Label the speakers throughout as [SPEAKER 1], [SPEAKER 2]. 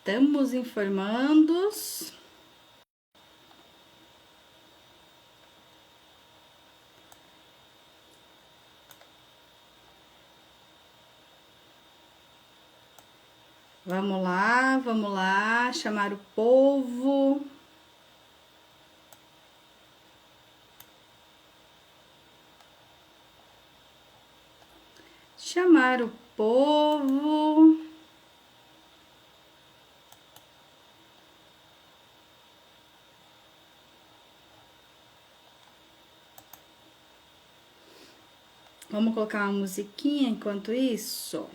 [SPEAKER 1] Estamos informando. Vamos lá, chamar o povo. Chamar o povo. Vamos colocar uma musiquinha enquanto isso.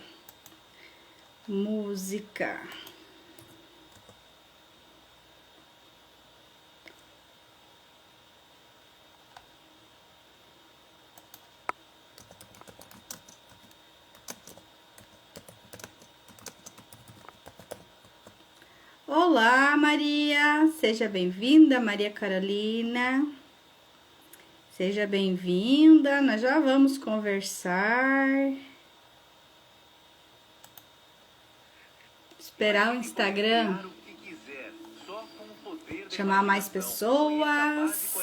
[SPEAKER 1] Música. Olá, Maria. Seja bem-vinda, Maria Carolina. Seja bem-vinda. Nós já vamos conversar. Esperar o Instagram chamar mais pessoas.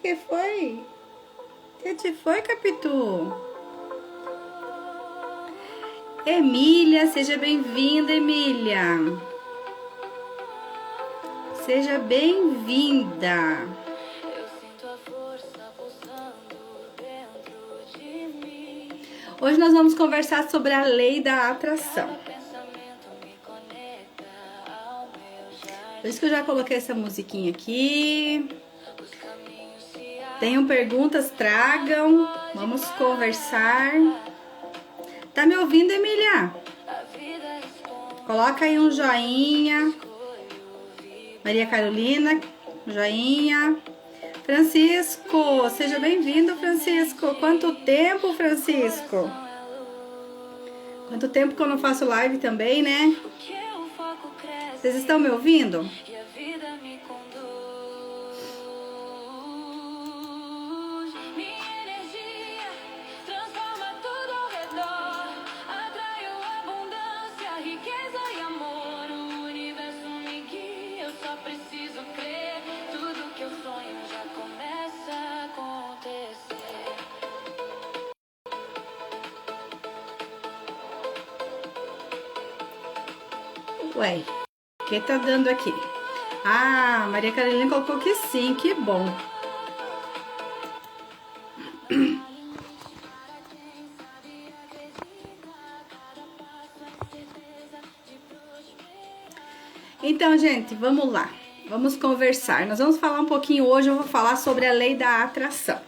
[SPEAKER 1] Que foi? Que te foi, Capitu? Emília, seja bem-vinda, Emília. Seja bem-vinda. Hoje nós vamos conversar sobre a lei da atração. Por isso que eu já coloquei essa musiquinha aqui. Tenham perguntas, tragam. Vamos conversar. Tá me ouvindo, Emília? Coloca aí um joinha. Maria Carolina, joinha. Francisco, seja bem-vindo, Francisco. Quanto tempo, Francisco? Quanto tempo que eu não faço live também, né? Vocês estão me ouvindo? Ué, o que tá dando aqui? Ah, Maria Carolina colocou que sim, que bom. Então, gente, vamos lá. Vamos conversar. Nós vamos falar um pouquinho hoje, eu vou falar sobre a lei da atração.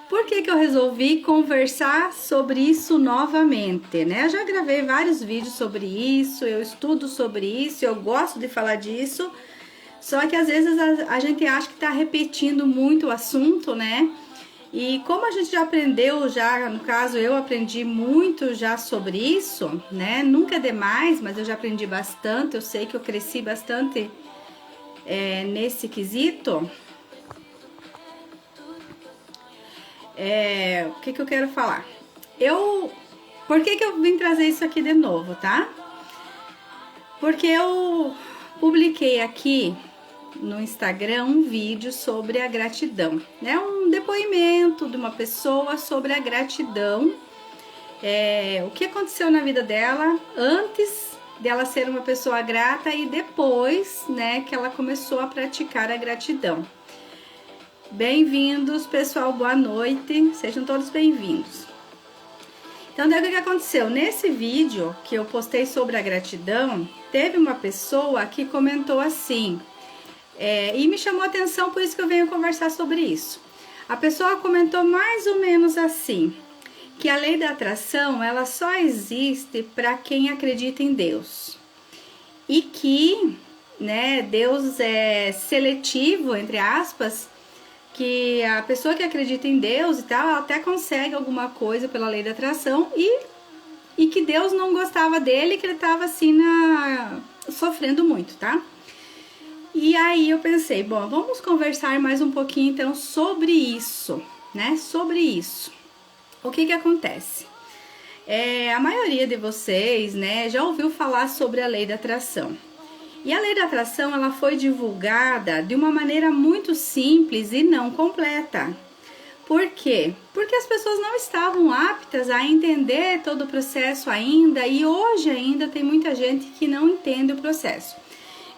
[SPEAKER 1] Por que que eu resolvi conversar sobre isso novamente, né? Eu já gravei vários vídeos sobre isso, eu estudo sobre isso, eu gosto de falar disso, só que às vezes a gente acha que tá repetindo muito o assunto, né? E como a gente já aprendeu, no caso eu aprendi muito já sobre isso, né? Nunca é demais, mas eu já aprendi bastante, eu sei que eu cresci bastante nesse quesito. O que eu quero falar? Por que eu vim trazer isso aqui de novo, tá? Porque eu publiquei aqui no Instagram um vídeo sobre a gratidão, né? Um depoimento de uma pessoa sobre a gratidão, o que aconteceu na vida dela antes dela ser uma pessoa grata e depois, né, que ela começou a praticar a gratidão. Bem-vindos, pessoal, boa noite, sejam todos bem-vindos. Então, daí o que aconteceu? Nesse vídeo que eu postei sobre a gratidão, teve uma pessoa que comentou assim, e me chamou a atenção, por isso que eu venho conversar sobre isso. A pessoa comentou mais ou menos assim, que a lei da atração, ela só existe para quem acredita em Deus. E que, né, Deus é seletivo, entre aspas, que a pessoa que acredita em Deus e tal, ela até consegue alguma coisa pela lei da atração e que Deus não gostava dele, que ele estava assim sofrendo muito, tá? E aí eu pensei, bom, vamos conversar mais um pouquinho então sobre isso, né? Sobre isso. O que acontece? A maioria de vocês, né, já ouviu falar sobre a lei da atração. E a lei da atração, ela foi divulgada de uma maneira muito simples e não completa. Por quê? Porque as pessoas não estavam aptas a entender todo o processo ainda, e hoje ainda tem muita gente que não entende o processo.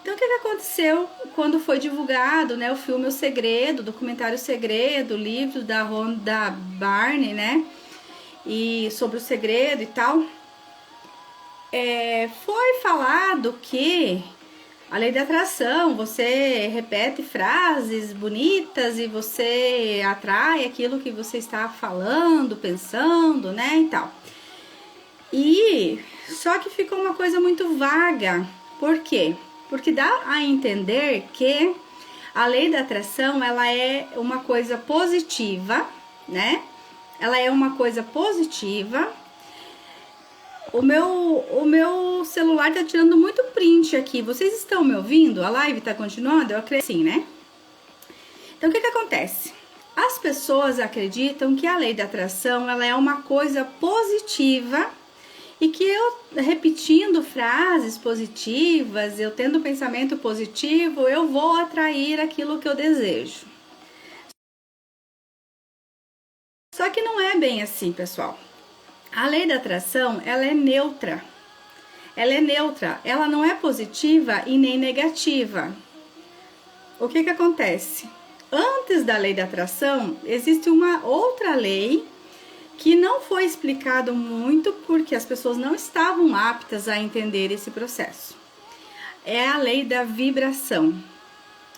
[SPEAKER 1] Então, o que aconteceu quando foi divulgado, né, o filme O Segredo, o documentário O Segredo, o livro da Rhonda Byrne, né, e sobre o segredo e tal, foi falado que a lei da atração, você repete frases bonitas e você atrai aquilo que você está falando, pensando, né, e tal. E só que ficou uma coisa muito vaga. Por quê? Porque dá a entender que a lei da atração, ela é uma coisa positiva, né? Ela é uma coisa positiva. O meu celular tá tirando muito print aqui. Vocês estão me ouvindo? A live tá continuando? Eu acredito sim, né? Então, o que acontece? As pessoas acreditam que a lei da atração, ela é uma coisa positiva e que eu, repetindo frases positivas, eu tendo pensamento positivo, eu vou atrair aquilo que eu desejo. Só que não é bem assim, pessoal. A lei da atração, ela é neutra. Ela é neutra, ela não é positiva e nem negativa. O que acontece? Antes da lei da atração, existe uma outra lei que não foi explicado muito porque as pessoas não estavam aptas a entender esse processo. É a lei da vibração.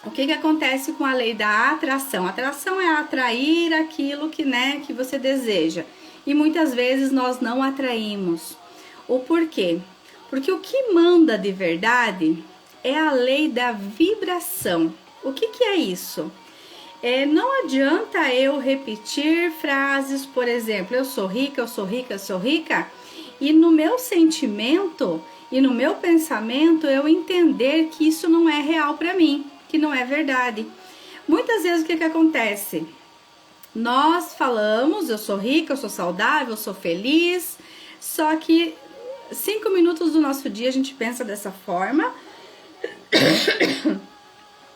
[SPEAKER 1] O que acontece com a lei da atração? A atração é atrair aquilo que você deseja. E muitas vezes nós não atraímos. O porquê? Porque o que manda de verdade é a lei da vibração. O que é isso? Não adianta eu repetir frases, por exemplo, eu sou rica, eu sou rica, eu sou rica, e no meu sentimento e no meu pensamento eu entender que isso não é real para mim, que não é verdade. Muitas vezes o que acontece? Nós falamos, eu sou rica, eu sou saudável, eu sou feliz, só que 5 minutos do nosso dia a gente pensa dessa forma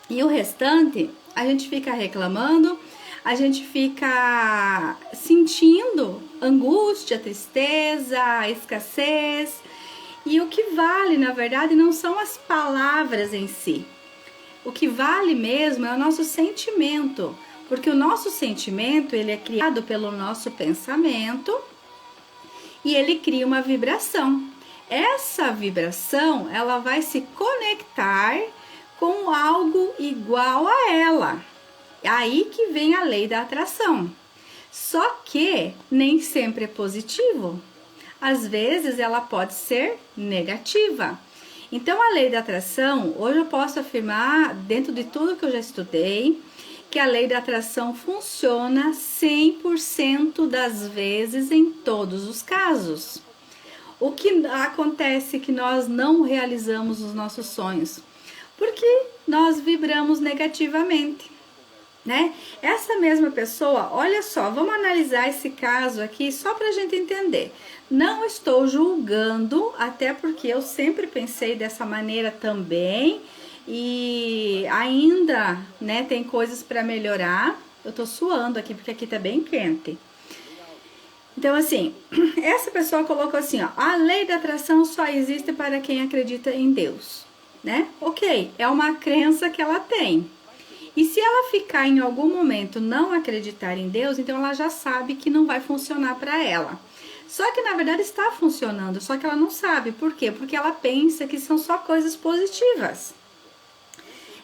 [SPEAKER 1] e o restante a gente fica reclamando, a gente fica sentindo angústia, tristeza, escassez, e o que vale, na verdade, não são as palavras em si. O que vale mesmo é o nosso sentimento. Porque o nosso sentimento, ele é criado pelo nosso pensamento e ele cria uma vibração. Essa vibração, ela vai se conectar com algo igual a ela. É aí que vem a lei da atração. Só que nem sempre é positivo. Às vezes ela pode ser negativa. Então a lei da atração, hoje eu posso afirmar, dentro de tudo que eu já estudei, que a lei da atração funciona 100% das vezes em todos os casos. O que acontece é que nós não realizamos os nossos sonhos, porque nós vibramos negativamente, né? Essa mesma pessoa, olha só, vamos analisar esse caso aqui só para a gente entender. Não estou julgando, até porque eu sempre pensei dessa maneira também, e ainda, né, tem coisas para melhorar. Eu tô suando aqui porque aqui tá bem quente. Então, assim, essa pessoa colocou assim, ó, a lei da atração só existe para quem acredita em Deus, né? Ok, é uma crença que ela tem. E se ela ficar em algum momento não acreditar em Deus, então ela já sabe que não vai funcionar para ela. Só que na verdade está funcionando, só que ela não sabe. Por quê? Porque ela pensa que são só coisas positivas.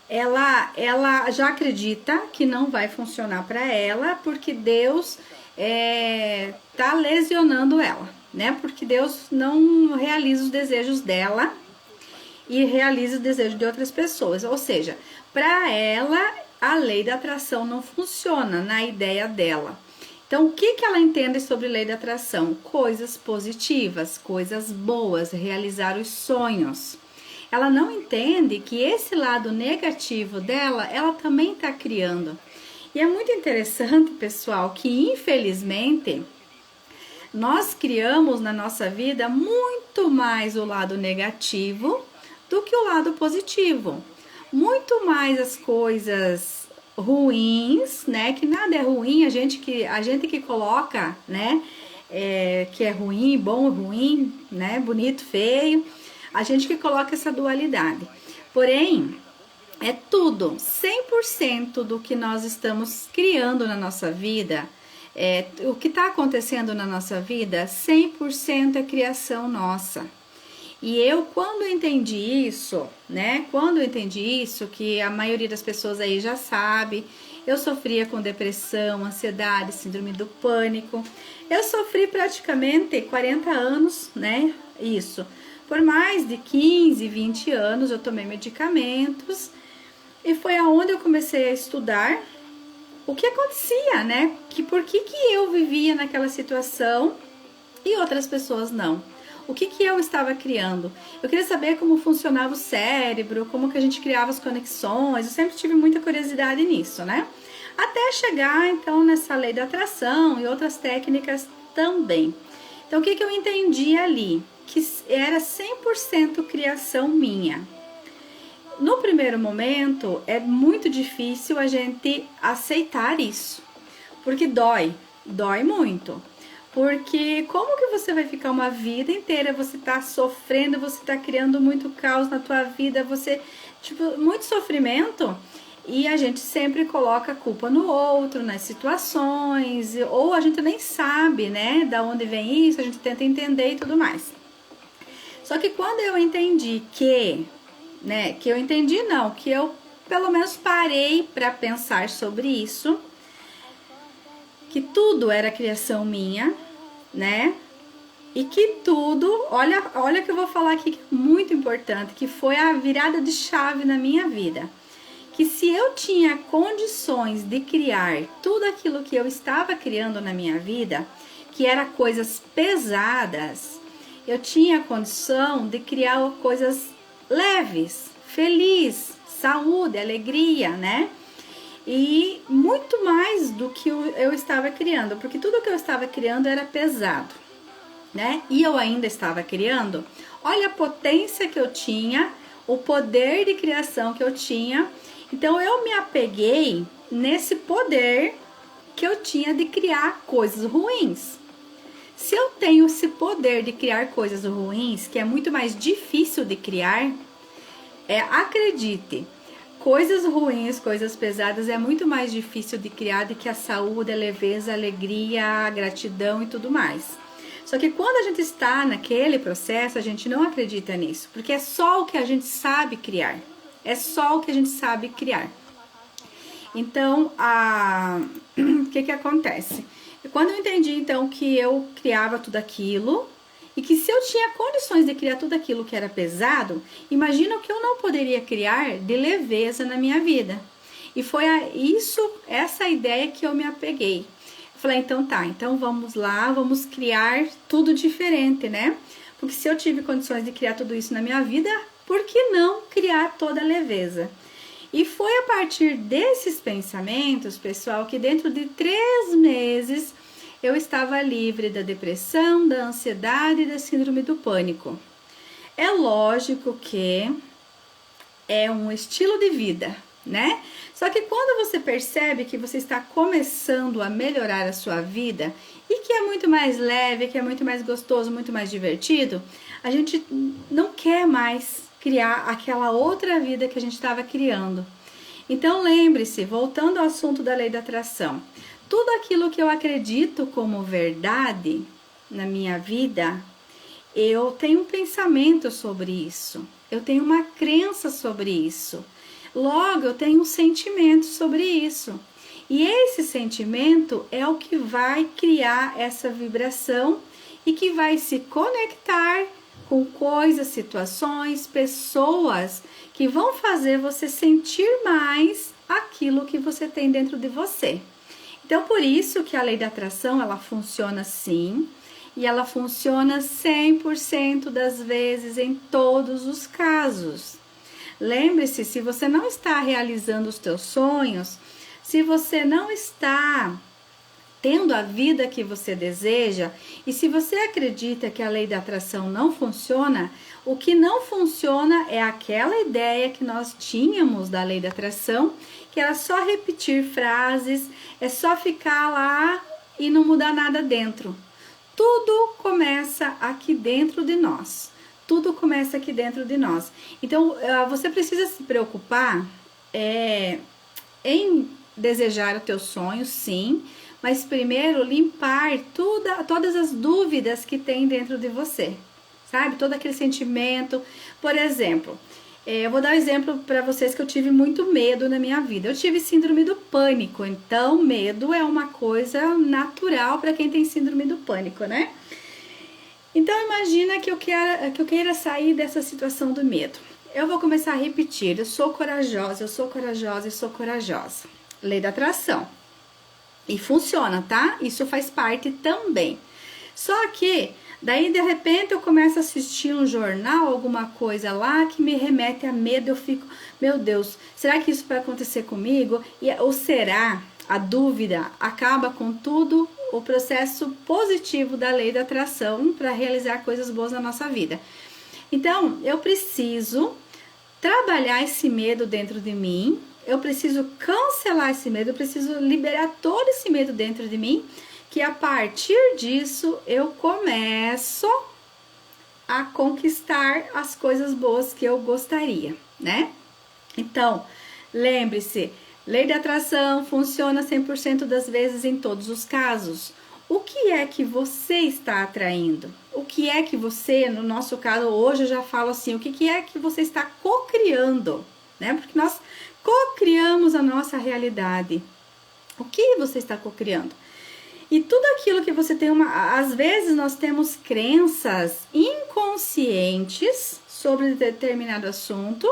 [SPEAKER 1] Ela já acredita que não vai funcionar para ela, porque Deus tá lesionando ela, né? Porque Deus não realiza os desejos dela e realiza os desejos de outras pessoas. Ou seja, para ela a lei da atração não funciona na ideia dela. Então, o que ela entende sobre lei da atração? Coisas positivas, coisas boas, realizar os sonhos. Ela não entende que esse lado negativo dela, ela também está criando. E é muito interessante, pessoal, que infelizmente nós criamos na nossa vida muito mais o lado negativo do que o lado positivo. Muito mais as coisas ruins, né? Que nada é ruim, a gente que coloca, né? Que é ruim, bom, ruim, né? Bonito, feio. A gente que coloca essa dualidade. Porém, é tudo, 100% do que nós estamos criando na nossa vida, o que está acontecendo na nossa vida, 100% é criação nossa. E eu, quando entendi isso, né? Quando eu entendi isso, que a maioria das pessoas aí já sabe, eu sofria com depressão, ansiedade, síndrome do pânico. Eu sofri praticamente 40 anos, né? Isso. Por mais de 15, 20 anos eu tomei medicamentos e foi aonde eu comecei a estudar o que acontecia, né? Por que eu vivia naquela situação e outras pessoas não? O que eu estava criando? Eu queria saber como funcionava o cérebro, como que a gente criava as conexões. Eu sempre tive muita curiosidade nisso, né? Até chegar, então, nessa lei da atração e outras técnicas também. Então, o que eu entendi ali? Que era 100% criação minha. No primeiro momento, é muito difícil a gente aceitar isso. Porque dói muito. Porque como que você vai ficar uma vida inteira, você tá sofrendo, você tá criando muito caos na tua vida, muito sofrimento, e a gente sempre coloca a culpa no outro, nas situações, ou a gente nem sabe, né, da onde vem isso, a gente tenta entender e tudo mais. Só que quando eu entendi que eu pelo menos parei para pensar sobre isso, que tudo era criação minha, né? E que tudo, olha que eu vou falar aqui que é muito importante, que foi a virada de chave na minha vida. Que se eu tinha condições de criar tudo aquilo que eu estava criando na minha vida, que era coisas pesadas, eu tinha condição de criar coisas leves, feliz, saúde, alegria, né? E muito mais do que eu estava criando, porque tudo que eu estava criando era pesado, né? E eu ainda estava criando. Olha a potência que eu tinha, o poder de criação que eu tinha. Então eu me apeguei nesse poder que eu tinha de criar coisas ruins. Se eu tenho esse poder de criar coisas ruins, que é muito mais difícil de criar, acredite, coisas ruins, coisas pesadas é muito mais difícil de criar do que a saúde, a leveza, a alegria, a gratidão e tudo mais. Só que quando a gente está naquele processo, a gente não acredita nisso, porque é só o que a gente sabe criar. É só o que a gente sabe criar. Então, o que acontece? Quando eu entendi, então, que eu criava tudo aquilo, e que se eu tinha condições de criar tudo aquilo que era pesado, imagina o que eu não poderia criar de leveza na minha vida. E foi essa ideia que eu me apeguei. Eu falei, então tá, então vamos lá, vamos criar tudo diferente, né? Porque se eu tive condições de criar tudo isso na minha vida, por que não criar toda a leveza? E foi a partir desses pensamentos, pessoal, que dentro de 3 meses eu estava livre da depressão, da ansiedade e da síndrome do pânico. É lógico que é um estilo de vida, né? Só que quando você percebe que você está começando a melhorar a sua vida e que é muito mais leve, que é muito mais gostoso, muito mais divertido, a gente não quer mais criar aquela outra vida que a gente estava criando. Então lembre-se, voltando ao assunto da lei da atração, tudo aquilo que eu acredito como verdade na minha vida, eu tenho um pensamento sobre isso, eu tenho uma crença sobre isso, logo eu tenho um sentimento sobre isso. E esse sentimento é o que vai criar essa vibração e que vai se conectar com coisas, situações, pessoas que vão fazer você sentir mais aquilo que você tem dentro de você. Então, por isso que a lei da atração, ela funciona assim, e ela funciona 100% das vezes em todos os casos. Lembre-se, se você não está realizando os teus sonhos, se você não está tendo a vida que você deseja, e se você acredita que a lei da atração não funciona, o que não funciona é aquela ideia que nós tínhamos da lei da atração, que era só repetir frases, é só ficar lá e não mudar nada dentro. Tudo começa aqui dentro de nós. Tudo começa aqui dentro de nós. Então, você precisa se preocupar em desejar o teu sonho, sim, mas primeiro limpar todas as dúvidas que tem dentro de você, sabe? Todo aquele sentimento. Por exemplo, eu vou dar um exemplo para vocês que eu tive muito medo na minha vida. Eu tive síndrome do pânico, então medo é uma coisa natural para quem tem síndrome do pânico, né? Então imagina que eu queira sair dessa situação do medo. Eu vou começar a repetir: eu sou corajosa, eu sou corajosa, eu sou corajosa. Lei da atração. E funciona, tá? Isso faz parte também. Só que daí de repente eu começo a assistir um jornal, alguma coisa lá que me remete a medo. Eu fico, meu Deus, será que isso vai acontecer comigo? Ou será? A dúvida acaba com tudo o processo positivo da lei da atração para realizar coisas boas na nossa vida. Então, eu preciso trabalhar esse medo dentro de mim, eu preciso cancelar esse medo, eu preciso liberar todo esse medo dentro de mim, que a partir disso eu começo a conquistar as coisas boas que eu gostaria, né? Então, lembre-se, lei da atração funciona 100% das vezes em todos os casos. O que é que você está atraindo? O que é que você, no nosso caso hoje eu já falo assim, o que é que você está co-criando, né? Porque nós co-criamos a nossa realidade. O que você está co-criando? E tudo aquilo que você tem às vezes nós temos crenças inconscientes sobre determinado assunto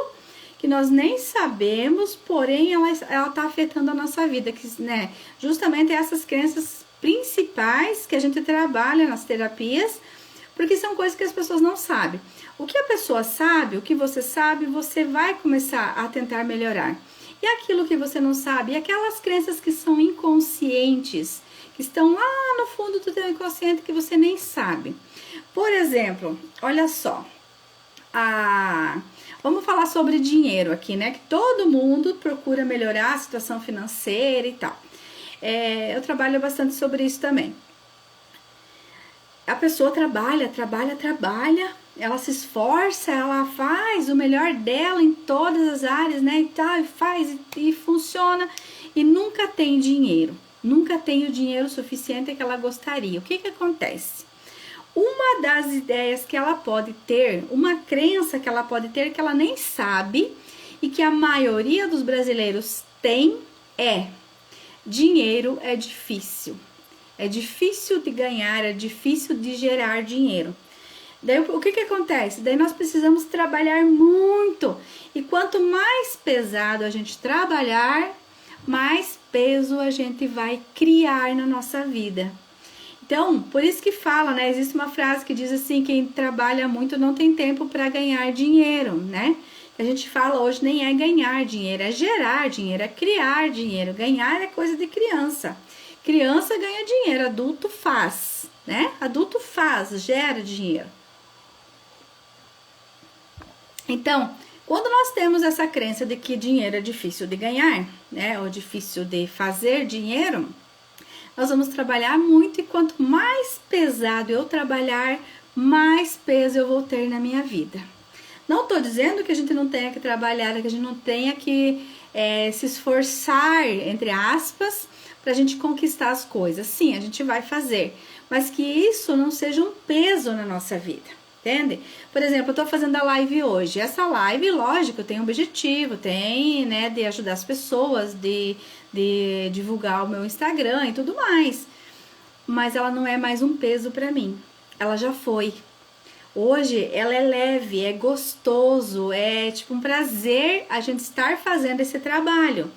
[SPEAKER 1] que nós nem sabemos, porém ela está afetando a nossa vida, que, né, justamente essas crenças principais que a gente trabalha nas terapias, porque são coisas que as pessoas não sabem. O que a pessoa sabe, o que você sabe, você vai começar a tentar melhorar. E aquilo que você não sabe, aquelas crenças que são inconscientes, que estão lá no fundo do teu inconsciente que você nem sabe. Por exemplo, olha só, vamos falar sobre dinheiro aqui, né? Que todo mundo procura melhorar a situação financeira e tal. Eu trabalho bastante sobre isso também. A pessoa trabalha, ela se esforça, ela faz o melhor dela em todas as áreas, né? E tal, e faz e funciona e nunca tem dinheiro. Nunca tem o dinheiro suficiente que ela gostaria. O que acontece? Uma das ideias que ela pode ter, uma crença que ela pode ter que ela nem sabe e que a maioria dos brasileiros tem é: dinheiro é difícil. É difícil de ganhar, é difícil de gerar dinheiro. Daí o que acontece? Daí nós precisamos trabalhar muito. E quanto mais pesado a gente trabalhar, mais peso a gente vai criar na nossa vida. Então, por isso que fala, né? Existe uma frase que diz assim: quem trabalha muito não tem tempo para ganhar dinheiro, né? A gente fala hoje nem é ganhar dinheiro, é gerar dinheiro, é criar dinheiro. Ganhar é coisa de criança. Criança ganha dinheiro, adulto faz, né? Adulto faz, gera dinheiro. Então, quando nós temos essa crença de que dinheiro é difícil de ganhar, né? Ou difícil de fazer dinheiro, nós vamos trabalhar muito e quanto mais pesado eu trabalhar, mais peso eu vou ter na minha vida. Não estou dizendo que a gente não tenha que trabalhar, que a gente não tenha que se esforçar, entre aspas, para a gente conquistar as coisas. Sim, a gente vai fazer, mas que isso não seja um peso na nossa vida, entende? Por exemplo, eu estou fazendo a live hoje. Essa live, lógico, tem um objetivo, tem, né, de ajudar as pessoas, de divulgar o meu Instagram e tudo mais. Mas ela não é mais um peso para mim. Ela já foi. Hoje ela é leve, é gostoso, é tipo um prazer a gente estar fazendo esse trabalho.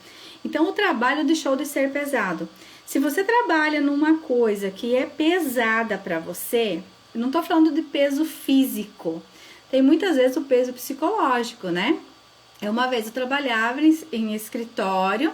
[SPEAKER 1] Então o trabalho deixou de ser pesado. Se você trabalha numa coisa que é pesada para você, eu não tô falando de peso físico, tem muitas vezes o peso psicológico, né? Uma vez eu trabalhava em escritório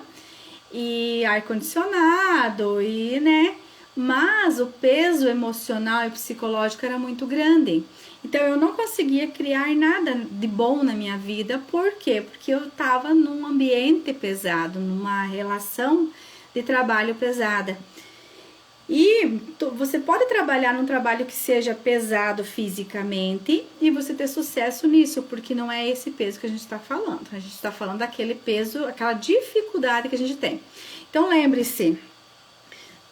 [SPEAKER 1] e ar-condicionado e, né? Mas o peso emocional e psicológico era muito grande. Então eu não conseguia criar nada de bom na minha vida. Por quê? Porque eu estava num ambiente pesado, numa relação de trabalho pesada. E você pode trabalhar num trabalho que seja pesado fisicamente e você ter sucesso nisso, porque não é esse peso que a gente está falando. A gente está falando daquele peso, aquela dificuldade que a gente tem. Então lembre-se,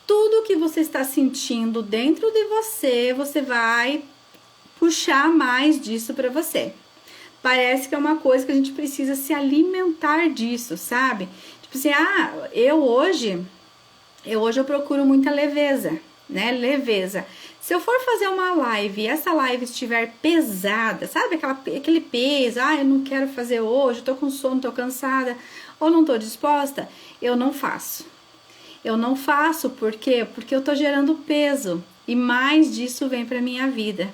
[SPEAKER 1] tudo que você está sentindo dentro de você, você vai puxar mais disso para você. Parece que é uma coisa que a gente precisa se alimentar disso, sabe? Tipo assim, hoje eu procuro muita leveza, né? Leveza. Se eu for fazer uma live e essa live estiver pesada, sabe? Aquele peso, eu não quero fazer hoje, tô com sono, tô cansada, ou não tô disposta, eu não faço. Eu não faço, por quê? Porque eu tô gerando peso e mais disso vem pra minha vida.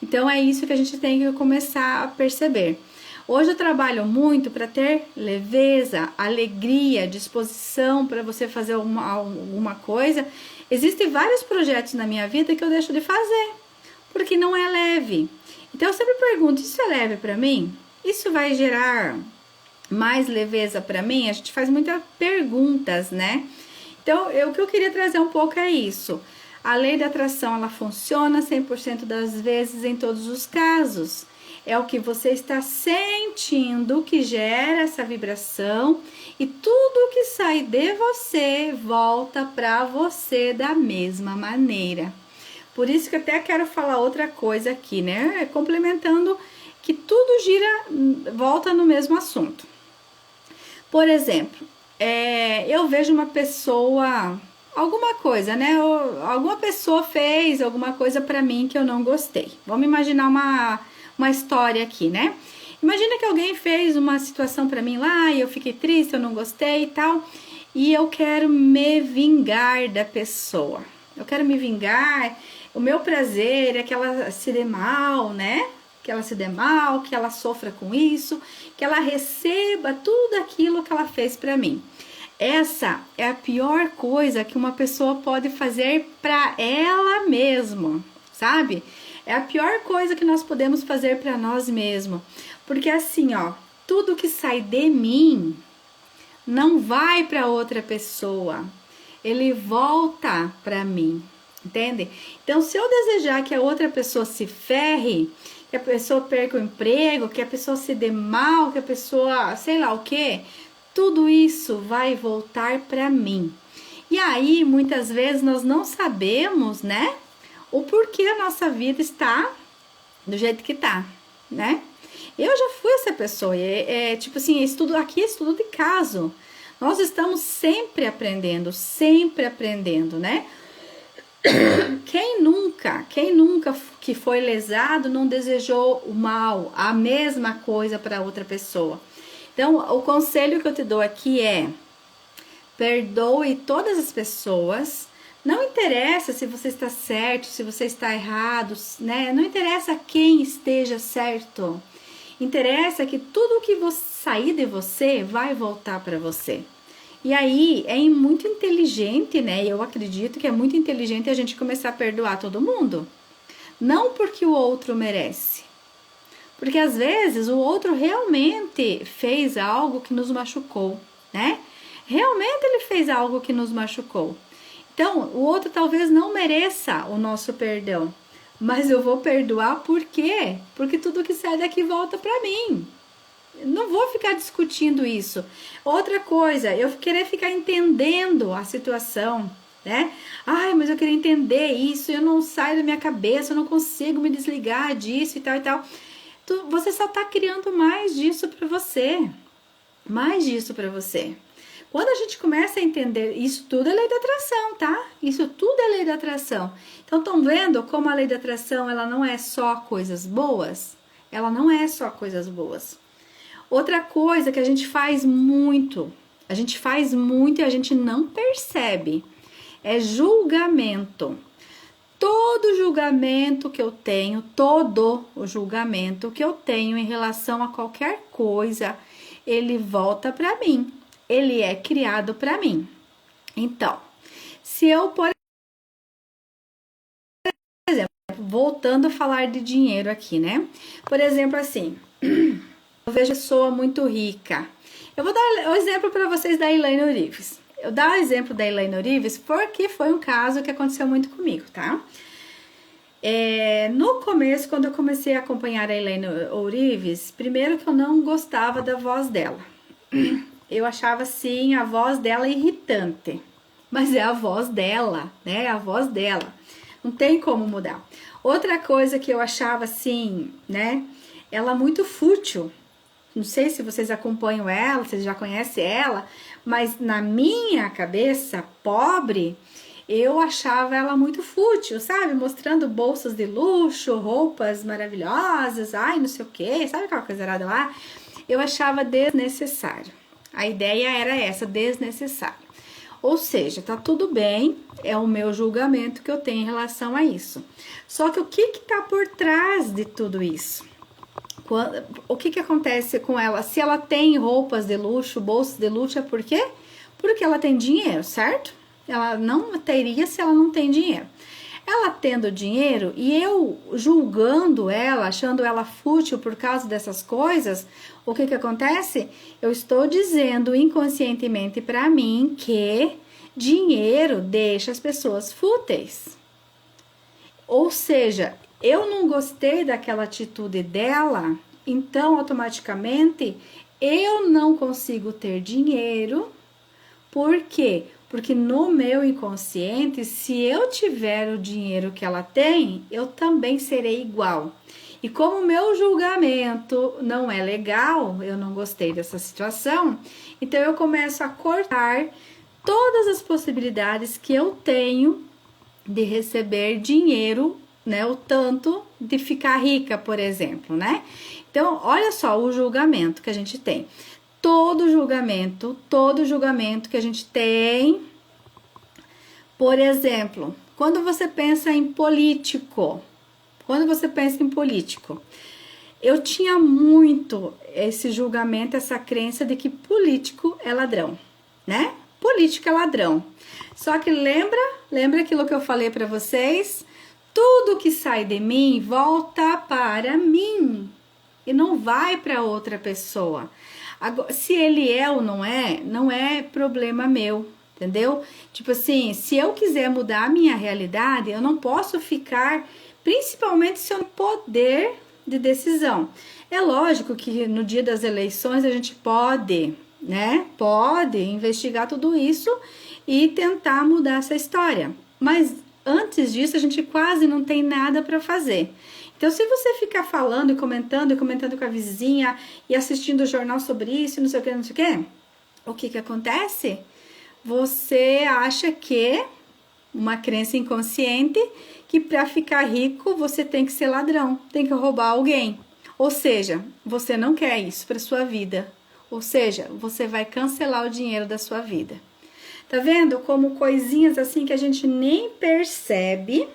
[SPEAKER 1] Então é isso que a gente tem que começar a perceber. Hoje eu trabalho muito para ter leveza, alegria, disposição para você fazer alguma coisa. Existem vários projetos na minha vida que eu deixo de fazer, porque não é leve. Então eu sempre pergunto, isso é leve para mim? Isso vai gerar mais leveza para mim? A gente faz muitas perguntas, né? Então o que eu queria trazer um pouco é isso. A lei da atração, ela funciona 100% das vezes em todos os casos. É o que você está sentindo que gera essa vibração e tudo que sai de você volta para você da mesma maneira. Por isso que eu até quero falar outra coisa aqui, né? Complementando que tudo volta no mesmo assunto. Por exemplo, eu vejo uma pessoa, alguma coisa, né? Alguma pessoa fez alguma coisa para mim que eu não gostei. Vamos imaginar uma história aqui, né? Imagina que alguém fez uma situação pra mim lá e eu fiquei triste, eu não gostei e tal, e eu quero me vingar da pessoa. Eu quero me vingar. O meu prazer é que ela se dê mal, né? Que ela se dê mal, que ela sofra com isso, que ela receba tudo aquilo que ela fez pra mim. Essa é a pior coisa que uma pessoa pode fazer pra ela mesma, sabe? É a pior coisa que nós podemos fazer para nós mesmos. Porque assim, tudo que sai de mim não vai para outra pessoa. Ele volta para mim, entende? Então, se eu desejar que a outra pessoa se ferre, que a pessoa perca o emprego, que a pessoa se dê mal, que a pessoa, sei lá o quê, tudo isso vai voltar para mim. E aí, muitas vezes, nós não sabemos, né? O porquê a nossa vida está do jeito que tá, né? Eu já fui essa pessoa, tipo assim, estudo de caso. Nós estamos sempre aprendendo, né? Quem nunca que foi lesado não desejou o mal, a mesma coisa para outra pessoa. Então, o conselho que eu te dou aqui é: perdoe todas as pessoas. Não interessa se você está certo, se você está errado, né? Não interessa quem esteja certo. Interessa que tudo que sair de você vai voltar para você. E aí é muito inteligente, né? Eu acredito que é muito inteligente a gente começar a perdoar todo mundo. Não porque o outro merece. Porque às vezes o outro realmente fez algo que nos machucou, né? Realmente ele fez algo que nos machucou. Então, o outro talvez não mereça o nosso perdão, mas eu vou perdoar por quê? Porque tudo que sai daqui volta para mim. Não vou ficar discutindo isso. Outra coisa, eu querer ficar entendendo a situação, né? Mas eu queria entender isso, eu não saio da minha cabeça, eu não consigo me desligar disso e tal e tal. Você só tá criando mais disso para você. Mais disso para você. Quando a gente começa a entender, isso tudo é lei da atração, tá? Isso tudo é lei da atração. Então, estão vendo como a lei da atração, ela não é só coisas boas? Ela não é só coisas boas. Outra coisa que a gente faz muito A gente faz muito e a gente não percebe. É julgamento. Todo julgamento que eu tenho, todo o julgamento que eu tenho em relação a qualquer coisa, ele volta para mim. Ele é criado para mim. Então, se eu, por exemplo, voltando a falar de dinheiro aqui, né? Por exemplo, assim, eu vejo pessoa muito rica. Eu vou dar o exemplo para vocês da Elaine Orives. Eu dar o exemplo da Elaine Orives porque foi um caso que aconteceu muito comigo, tá? No começo, quando eu comecei a acompanhar a Elaine Orives, primeiro que eu não gostava da voz dela. Eu achava, assim, a voz dela irritante. Mas é a voz dela, né? É a voz dela. Não tem como mudar. Outra coisa que eu achava, assim, né? Ela muito fútil. Não sei se vocês acompanham ela, vocês já conhecem ela, mas na minha cabeça, pobre, eu achava ela muito fútil, sabe? Mostrando bolsas de luxo, roupas maravilhosas, ai, não sei o que, sabe aquela coisa errada lá? Eu achava desnecessário. A ideia era essa, desnecessário. Ou seja, tá tudo bem, é o meu julgamento que eu tenho em relação a isso. Só que o que tá por trás de tudo isso? O que acontece com ela? Se ela tem roupas de luxo, bolsas de luxo, é por quê? Porque ela tem dinheiro, certo? Ela não teria se ela não tem dinheiro. Ela tendo dinheiro e eu julgando ela, achando ela fútil por causa dessas coisas, o que acontece? Eu estou dizendo inconscientemente para mim que dinheiro deixa as pessoas fúteis. Ou seja, eu não gostei daquela atitude dela, então automaticamente eu não consigo ter dinheiro. Por quê? Porque no meu inconsciente, se eu tiver o dinheiro que ela tem, eu também serei igual. E como o meu julgamento não é legal, eu não gostei dessa situação, então eu começo a cortar todas as possibilidades que eu tenho de receber dinheiro, né? O tanto de ficar rica, por exemplo, né? Então, olha só o julgamento que a gente tem. Todo julgamento que a gente tem. Por exemplo, quando você pensa em político, eu tinha muito esse julgamento, essa crença de que político é ladrão, né? Político é ladrão. Só que lembra aquilo que eu falei para vocês? Tudo que sai de mim volta para mim e não vai para outra pessoa. Agora, se ele é ou não é problema meu, entendeu? Tipo assim, se eu quiser mudar a minha realidade, eu não posso ficar, principalmente se eu não poder de decisão. É lógico que no dia das eleições a gente pode, né? Pode investigar tudo isso e tentar mudar essa história. Mas antes disso, a gente quase não tem nada para fazer. Então, se você ficar falando e comentando com a vizinha e assistindo o jornal sobre isso, não sei o que, o que acontece? Você acha que, uma crença inconsciente, que para ficar rico você tem que ser ladrão, tem que roubar alguém. Ou seja, você não quer isso para sua vida. Ou seja, você vai cancelar o dinheiro da sua vida. Tá vendo como coisinhas assim que a gente nem percebe,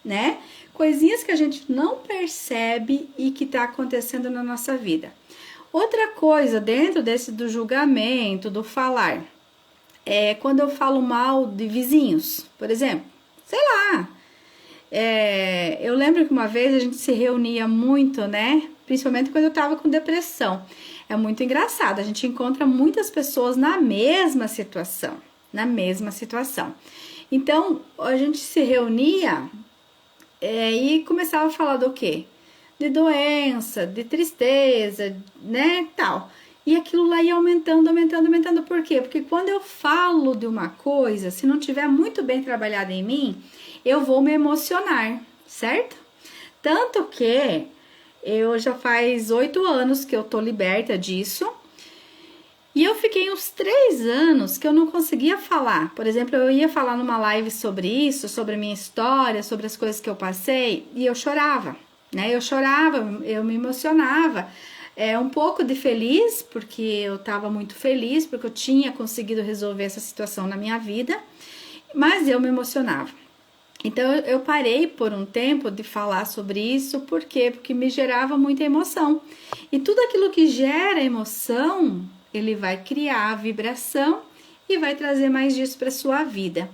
[SPEAKER 1] né? Coisinhas que a gente não percebe e que tá acontecendo na nossa vida. Outra coisa dentro do julgamento, do falar, é quando eu falo mal de vizinhos, por exemplo, sei lá. Eu lembro que uma vez a gente se reunia muito, né? Principalmente quando eu tava com depressão. É muito engraçado, a gente encontra muitas pessoas na mesma situação. Então, a gente se reunia e começava a falar do quê? De doença, de tristeza, né, tal. E aquilo lá ia aumentando. Por quê? Porque quando eu falo de uma coisa, se não tiver muito bem trabalhado em mim, eu vou me emocionar, certo? Tanto que eu já faz 8 anos que eu tô liberta disso. E eu fiquei uns 3 anos que eu não conseguia falar. Por exemplo, eu ia falar numa live sobre isso, sobre a minha história, sobre as coisas que eu passei, e eu chorava, né? Eu chorava, eu me emocionava. um pouco de feliz, porque eu estava muito feliz, porque eu tinha conseguido resolver essa situação na minha vida, mas eu me emocionava. Então eu parei por um tempo de falar sobre isso, por quê? Porque me gerava muita emoção. E tudo aquilo que gera emoção, ele vai criar a vibração e vai trazer mais disso para sua vida.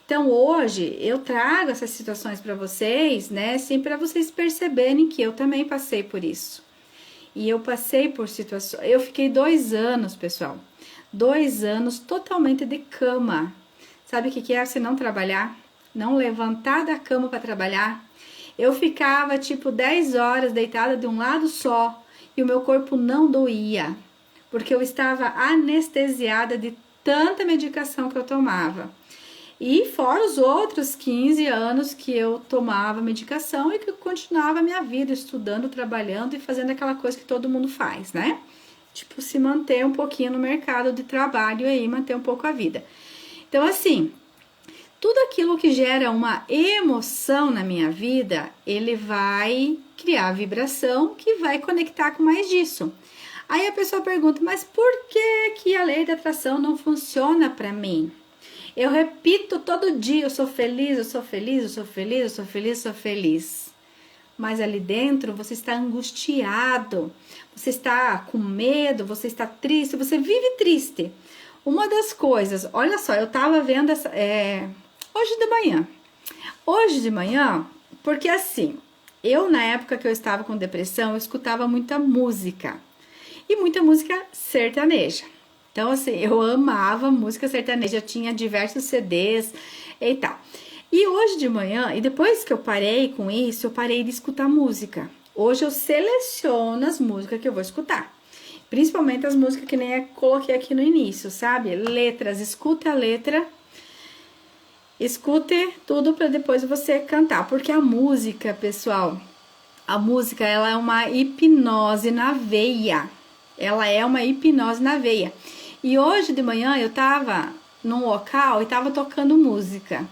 [SPEAKER 1] Então hoje eu trago essas situações para vocês, né? Assim, para vocês perceberem que eu também passei por isso. E eu passei por situações. Eu fiquei 2 anos, pessoal. 2 anos totalmente de cama. Sabe o que é você não trabalhar? Não levantar da cama para trabalhar. Eu ficava tipo 10 horas deitada de um lado só e o meu corpo não doía, porque eu estava anestesiada de tanta medicação que eu tomava. E fora os outros 15 anos que eu tomava medicação e que eu continuava a minha vida estudando, trabalhando e fazendo aquela coisa que todo mundo faz, né? Tipo, se manter um pouquinho no mercado de trabalho aí, manter um pouco a vida. Então, assim, tudo aquilo que gera uma emoção na minha vida, ele vai criar vibração que vai conectar com mais disso. Aí a pessoa pergunta, mas por que a lei da atração não funciona para mim? Eu repito todo dia, eu sou feliz, eu sou feliz, eu sou feliz, eu sou feliz, eu sou feliz. Mas ali dentro você está angustiado, você está com medo, você está triste, você vive triste. Uma das coisas, olha só, eu tava vendo Hoje de manhã, porque assim, eu na época que eu estava com depressão, eu escutava muita música. E muita música sertaneja. Então, assim, eu amava música sertaneja, eu tinha diversos CDs e tal. E hoje de manhã, e depois que eu parei com isso, eu parei de escutar música. Hoje eu seleciono as músicas que eu vou escutar. Principalmente as músicas que nem eu coloquei aqui no início, sabe? Letras, escute a letra, escute tudo para depois você cantar. Porque a música, pessoal, a música ela é uma hipnose na veia. Ela é uma hipnose na veia. E hoje de manhã eu tava num local e tava tocando música.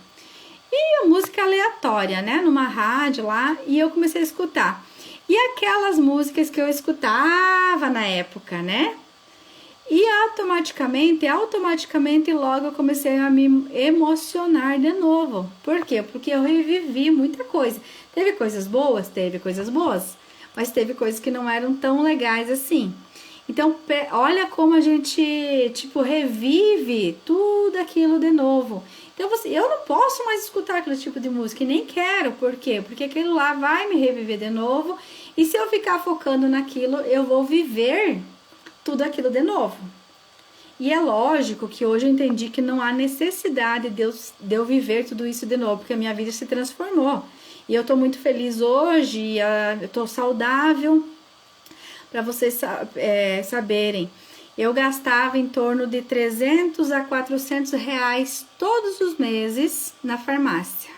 [SPEAKER 1] E a música aleatória, né? Numa rádio lá, e eu comecei a escutar. E aquelas músicas que eu escutava na época, né? E automaticamente logo eu comecei a me emocionar de novo. Por quê? Porque eu revivi muita coisa. Teve coisas boas, mas teve coisas que não eram tão legais assim. Então, olha como a gente, tipo, revive tudo aquilo de novo. Então, eu não posso mais escutar aquele tipo de música e nem quero. Por quê? Porque aquilo lá vai me reviver de novo. E se eu ficar focando naquilo, eu vou viver tudo aquilo de novo. E é lógico que hoje eu entendi que não há necessidade de eu viver tudo isso de novo, porque a minha vida se transformou. E eu tô muito feliz hoje, eu tô saudável. Para vocês saberem, eu gastava em torno de 300 a 400 reais todos os meses na farmácia.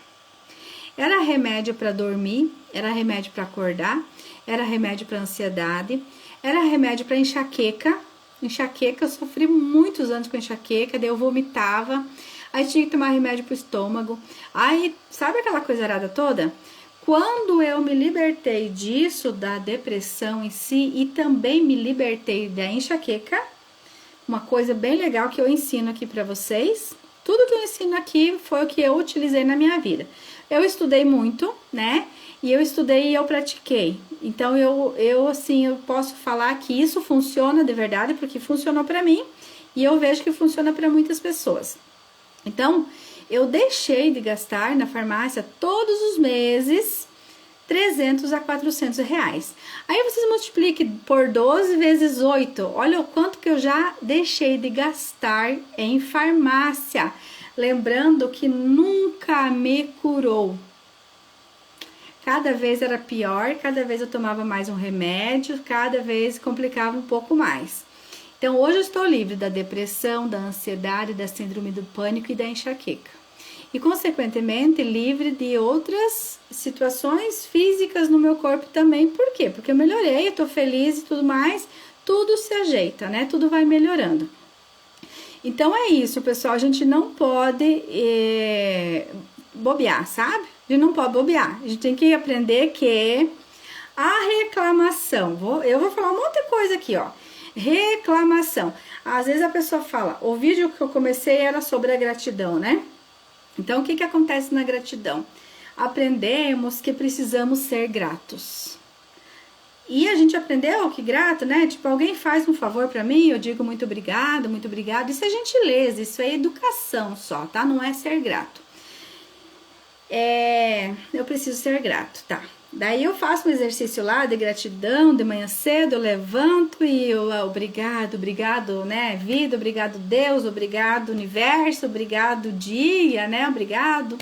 [SPEAKER 1] Era remédio para dormir, era remédio para acordar, era remédio para ansiedade, era remédio para enxaqueca. Enxaqueca, eu sofri muitos anos com enxaqueca, daí eu vomitava, aí tinha que tomar remédio para o estômago. Aí, sabe aquela coisa arada toda? Quando eu me libertei disso, da depressão em si, e também me libertei da enxaqueca, uma coisa bem legal que eu ensino aqui para vocês, tudo que eu ensino aqui foi o que eu utilizei na minha vida. Eu estudei muito, né? E eu estudei e eu pratiquei. Então, eu posso falar que isso funciona de verdade, porque funcionou para mim, e eu vejo que funciona para muitas pessoas. Então, eu deixei de gastar na farmácia todos os meses 300 a 400 reais. Aí vocês multipliquem por 12 vezes 8. Olha o quanto que eu já deixei de gastar em farmácia. Lembrando que nunca me curou. Cada vez era pior, cada vez eu tomava mais um remédio, cada vez complicava um pouco mais. Então, hoje eu estou livre da depressão, da ansiedade, da síndrome do pânico e da enxaqueca. E, consequentemente, livre de outras situações físicas no meu corpo também. Por quê? Porque eu melhorei, eu tô feliz e tudo mais, tudo se ajeita, né? Tudo vai melhorando. Então, é isso, pessoal. A gente não pode bobear, sabe? A gente não pode bobear. A gente tem que aprender que A reclamação, eu vou falar um monte de coisa aqui, ó. Reclamação. Às vezes a pessoa fala, o vídeo que eu comecei era sobre a gratidão, né? Então, o que acontece na gratidão? Aprendemos que precisamos ser gratos. E a gente aprendeu que grato, né? Tipo, alguém faz um favor pra mim, eu digo muito obrigado, muito obrigado. Isso é gentileza, isso é educação só, tá? Não é ser grato. Eu preciso ser grato, tá? Daí eu faço um exercício lá de gratidão, de manhã cedo, eu levanto e eu, obrigado, né, vida, obrigado Deus, obrigado universo, obrigado dia, né, obrigado.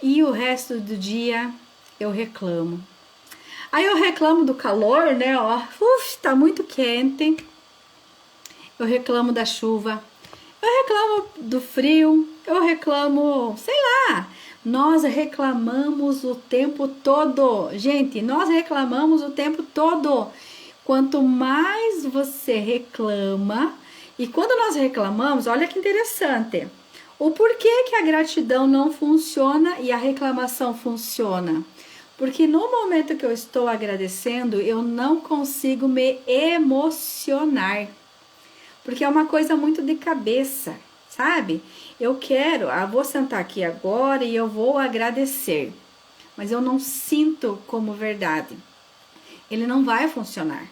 [SPEAKER 1] E o resto do dia eu reclamo. Aí eu reclamo do calor, né, ó, tá muito quente. Eu reclamo da chuva, eu reclamo do frio, eu reclamo, sei lá. Nós reclamamos o tempo todo. Gente, nós reclamamos o tempo todo. Quanto mais você reclama, e quando nós reclamamos, olha que interessante. O porquê que a gratidão não funciona e a reclamação funciona? Porque no momento que eu estou agradecendo, eu não consigo me emocionar. Porque é uma coisa muito de cabeça, sabe? Eu vou sentar aqui agora e eu vou agradecer, mas eu não sinto como verdade. Ele não vai funcionar.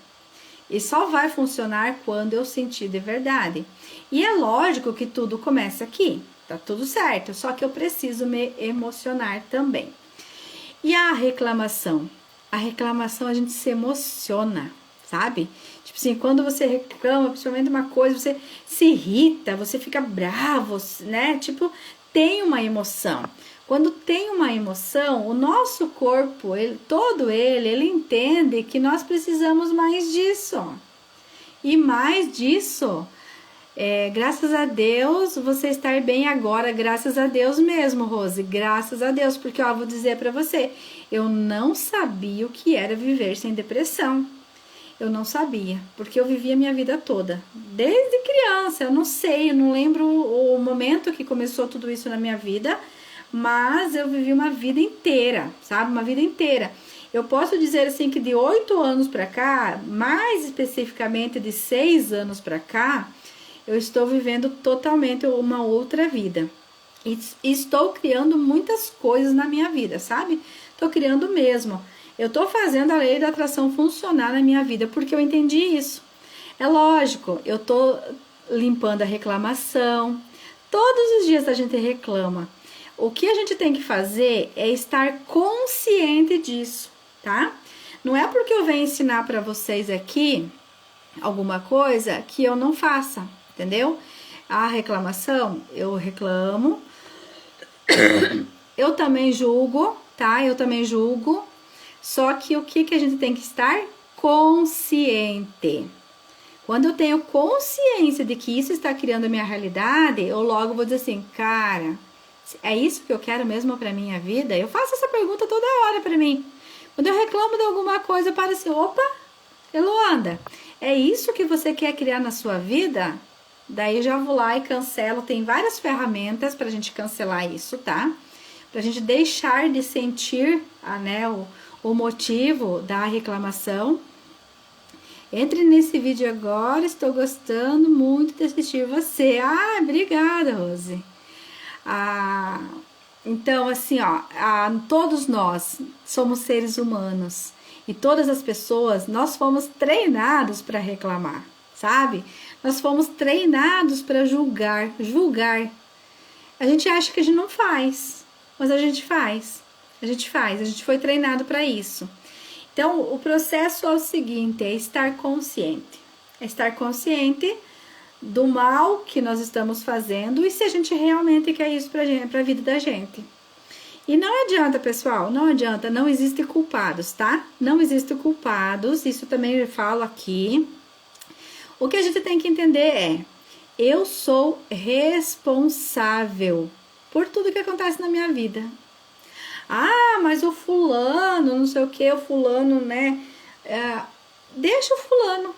[SPEAKER 1] E só vai funcionar quando eu sentir de verdade. E é lógico que tudo começa aqui, tá tudo certo, só que eu preciso me emocionar também. E a reclamação? A reclamação a gente se emociona, sabe? Tipo assim, quando você reclama, principalmente uma coisa, você se irrita, você fica bravo, né? Tipo, tem uma emoção. Quando tem uma emoção, o nosso corpo, ele entende que nós precisamos mais disso. E mais disso, graças a Deus, você estar bem agora, graças a Deus mesmo, Rose, graças a Deus, porque ó, vou dizer pra você, eu não sabia o que era viver sem depressão. Eu não sabia, porque eu vivia a minha vida toda, desde criança, eu não lembro o momento que começou tudo isso na minha vida, mas eu vivi uma vida inteira, sabe, uma vida inteira. Eu posso dizer assim que de 8 anos pra cá, mais especificamente de 6 anos pra cá, eu estou vivendo totalmente uma outra vida. E estou criando muitas coisas na minha vida, sabe? Estou criando mesmo. Eu tô fazendo a lei da atração funcionar na minha vida, porque eu entendi isso. É lógico, eu tô limpando a reclamação. Todos os dias a gente reclama. O que a gente tem que fazer é estar consciente disso, tá? Não é porque eu venho ensinar para vocês aqui alguma coisa que eu não faça, entendeu? A reclamação, eu reclamo. Eu também julgo, tá? Eu também julgo. Só que o que a gente tem que estar? Consciente. Quando eu tenho consciência de que isso está criando a minha realidade, eu logo vou dizer assim, cara, é isso que eu quero mesmo para minha vida? Eu faço essa pergunta toda hora para mim. Quando eu reclamo de alguma coisa, eu paro assim, opa, Eloanda, é isso que você quer criar na sua vida? Daí já vou lá e cancelo. Tem várias ferramentas pra gente cancelar isso, tá? Pra gente deixar de sentir o motivo da reclamação. Entre nesse vídeo agora, estou gostando muito de assistir você. Ah, obrigada, Rose. Então, assim, ó, todos nós somos seres humanos e todas as pessoas, nós fomos treinados para reclamar, sabe? Nós fomos treinados para julgar. A gente acha que a gente não faz, mas a gente faz. A gente foi treinado para isso. Então, o processo é o seguinte, é estar consciente. É estar consciente do mal que nós estamos fazendo e se a gente realmente quer isso para a vida da gente. E não adianta, pessoal, não adianta, não existe culpados, tá? Não existe culpados, isso também eu falo aqui. O que a gente tem que entender é, eu sou responsável por tudo que acontece na minha vida. Ah, mas o fulano, não sei o que, o fulano, né? Deixa o fulano.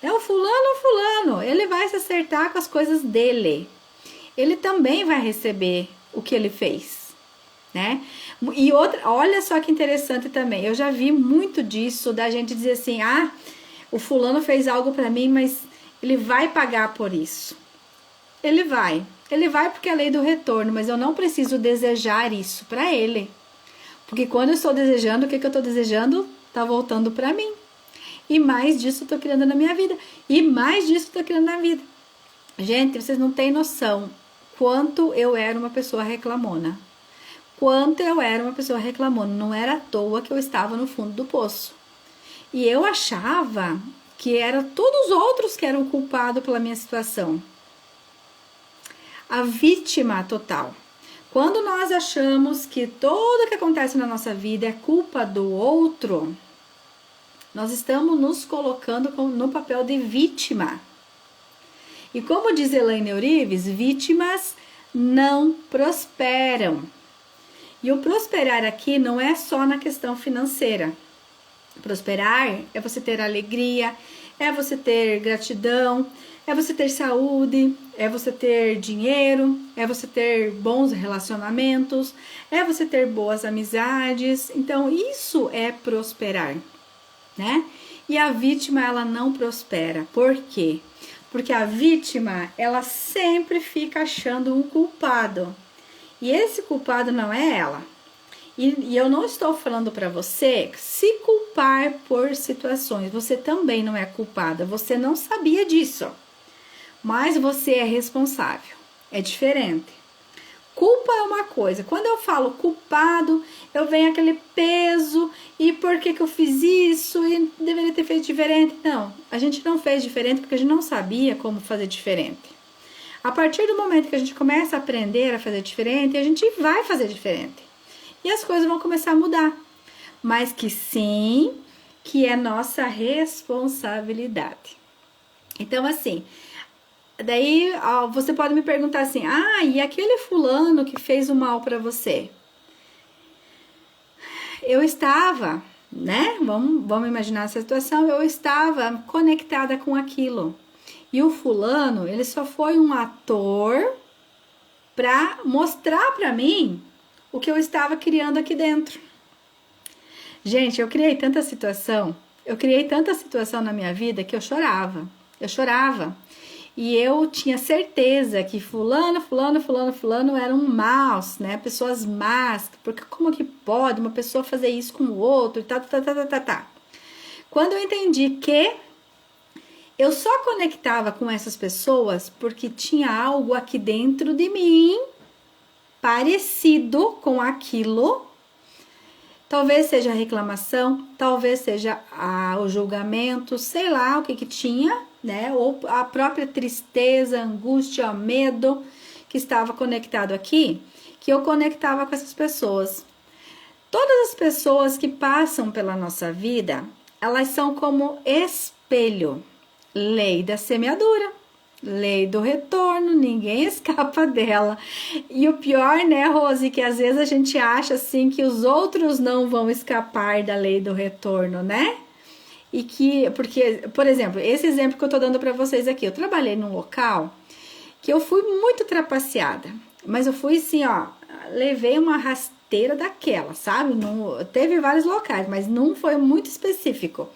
[SPEAKER 1] É o fulano, ele vai se acertar com as coisas dele. Ele também vai receber o que ele fez, né? E outra, olha só que interessante também, eu já vi muito disso, da gente dizer assim, ah, o fulano fez algo pra mim, mas ele vai pagar por isso. Ele vai porque é a lei do retorno, mas eu não preciso desejar isso pra ele. Porque quando eu estou desejando, o que eu estou desejando? Tá voltando pra mim. E mais disso eu tô criando na minha vida. E mais disso eu tô criando na vida. Gente, vocês não têm noção quanto eu era uma pessoa reclamona. Quanto eu era uma pessoa reclamona. Não era à toa que eu estava no fundo do poço. E eu achava que era todos os outros que eram culpados pela minha situação. A vítima total. Quando nós achamos que tudo que acontece na nossa vida é culpa do outro, nós estamos nos colocando no papel de vítima. E como diz Elaine Eurives, vítimas não prosperam. E o prosperar aqui não é só na questão financeira. Prosperar é você ter alegria, é você ter gratidão, é você ter saúde, é você ter dinheiro, é você ter bons relacionamentos, é você ter boas amizades. Então, isso é prosperar, né? E a vítima, ela não prospera. Por quê? Porque a vítima, ela sempre fica achando um culpado. E esse culpado não é ela. E eu não estou falando para você se culpar por situações. Você também não é culpada. Você não sabia disso. Mas você é responsável. É diferente. Culpa é uma coisa. Quando eu falo culpado, eu venho aquele peso. E por que eu fiz isso? E deveria ter feito diferente. Não, a gente não fez diferente porque a gente não sabia como fazer diferente. A partir do momento que a gente começa a aprender a fazer diferente, a gente vai fazer diferente. E as coisas vão começar a mudar. Mas que sim, que é nossa responsabilidade. Então, assim, daí você pode me perguntar assim, ah, e aquele fulano que fez o mal pra você? Eu estava, né? Vamos imaginar essa situação, eu estava conectada com aquilo. E o fulano, ele só foi um ator pra mostrar pra mim o que eu estava criando aqui dentro. Gente, eu criei tanta situação na minha vida que eu chorava. E eu tinha certeza que fulano eram maus, né? Pessoas más. Porque como que pode uma pessoa fazer isso com o outro? Tá. Quando eu entendi que eu só conectava com essas pessoas porque tinha algo aqui dentro de mim parecido com aquilo, talvez seja a reclamação, talvez seja o julgamento, sei lá o que tinha, né? Ou a própria tristeza, angústia, medo que estava conectado aqui, que eu conectava com essas pessoas. Todas as pessoas que passam pela nossa vida, elas são como espelho, lei da semeadura. Lei do retorno, ninguém escapa dela. E o pior, né, Rose, que às vezes a gente acha assim que os outros não vão escapar da lei do retorno, né? E que, porque, por exemplo, esse exemplo que eu tô dando para vocês aqui, eu trabalhei num local que eu fui muito trapaceada, mas eu fui assim, ó, levei uma rasteira daquela, sabe? Não, teve vários locais, mas não foi muito específico.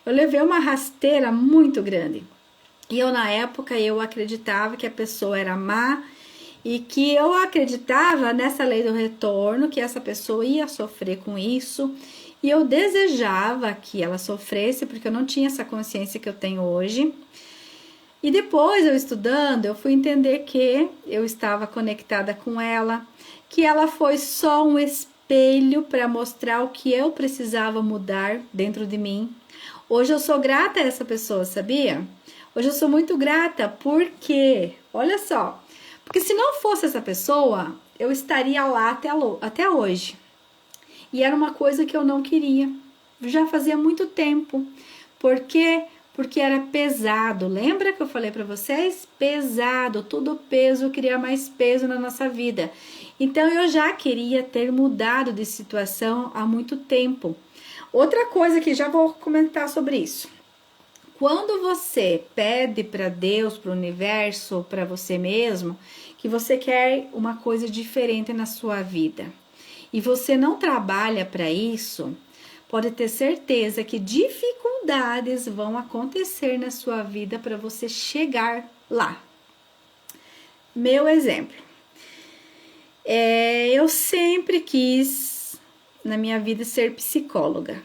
[SPEAKER 1] Eu levei uma rasteira muito grande. E eu, na época, eu acreditava que a pessoa era má e que eu acreditava nessa lei do retorno, que essa pessoa ia sofrer com isso. E eu desejava que ela sofresse, porque eu não tinha essa consciência que eu tenho hoje. E depois, eu estudando, eu fui entender que eu estava conectada com ela, que ela foi só um espelho para mostrar o que eu precisava mudar dentro de mim. Hoje eu sou grata a essa pessoa, sabia? Hoje eu sou muito grata porque, olha só, porque se não fosse essa pessoa, eu estaria lá até hoje. E era uma coisa que eu não queria. Já fazia muito tempo. Por quê? Porque era pesado. Lembra que eu falei para vocês? Pesado, tudo peso cria mais peso na nossa vida. Então eu já queria ter mudado de situação há muito tempo. Outra coisa que já vou comentar sobre isso. Quando você pede para Deus, para o universo, para você mesmo, que você quer uma coisa diferente na sua vida. e você não trabalha para isso, pode ter certeza que dificuldades vão acontecer na sua vida para você chegar lá. Meu exemplo, eu sempre quis na minha vida ser psicóloga.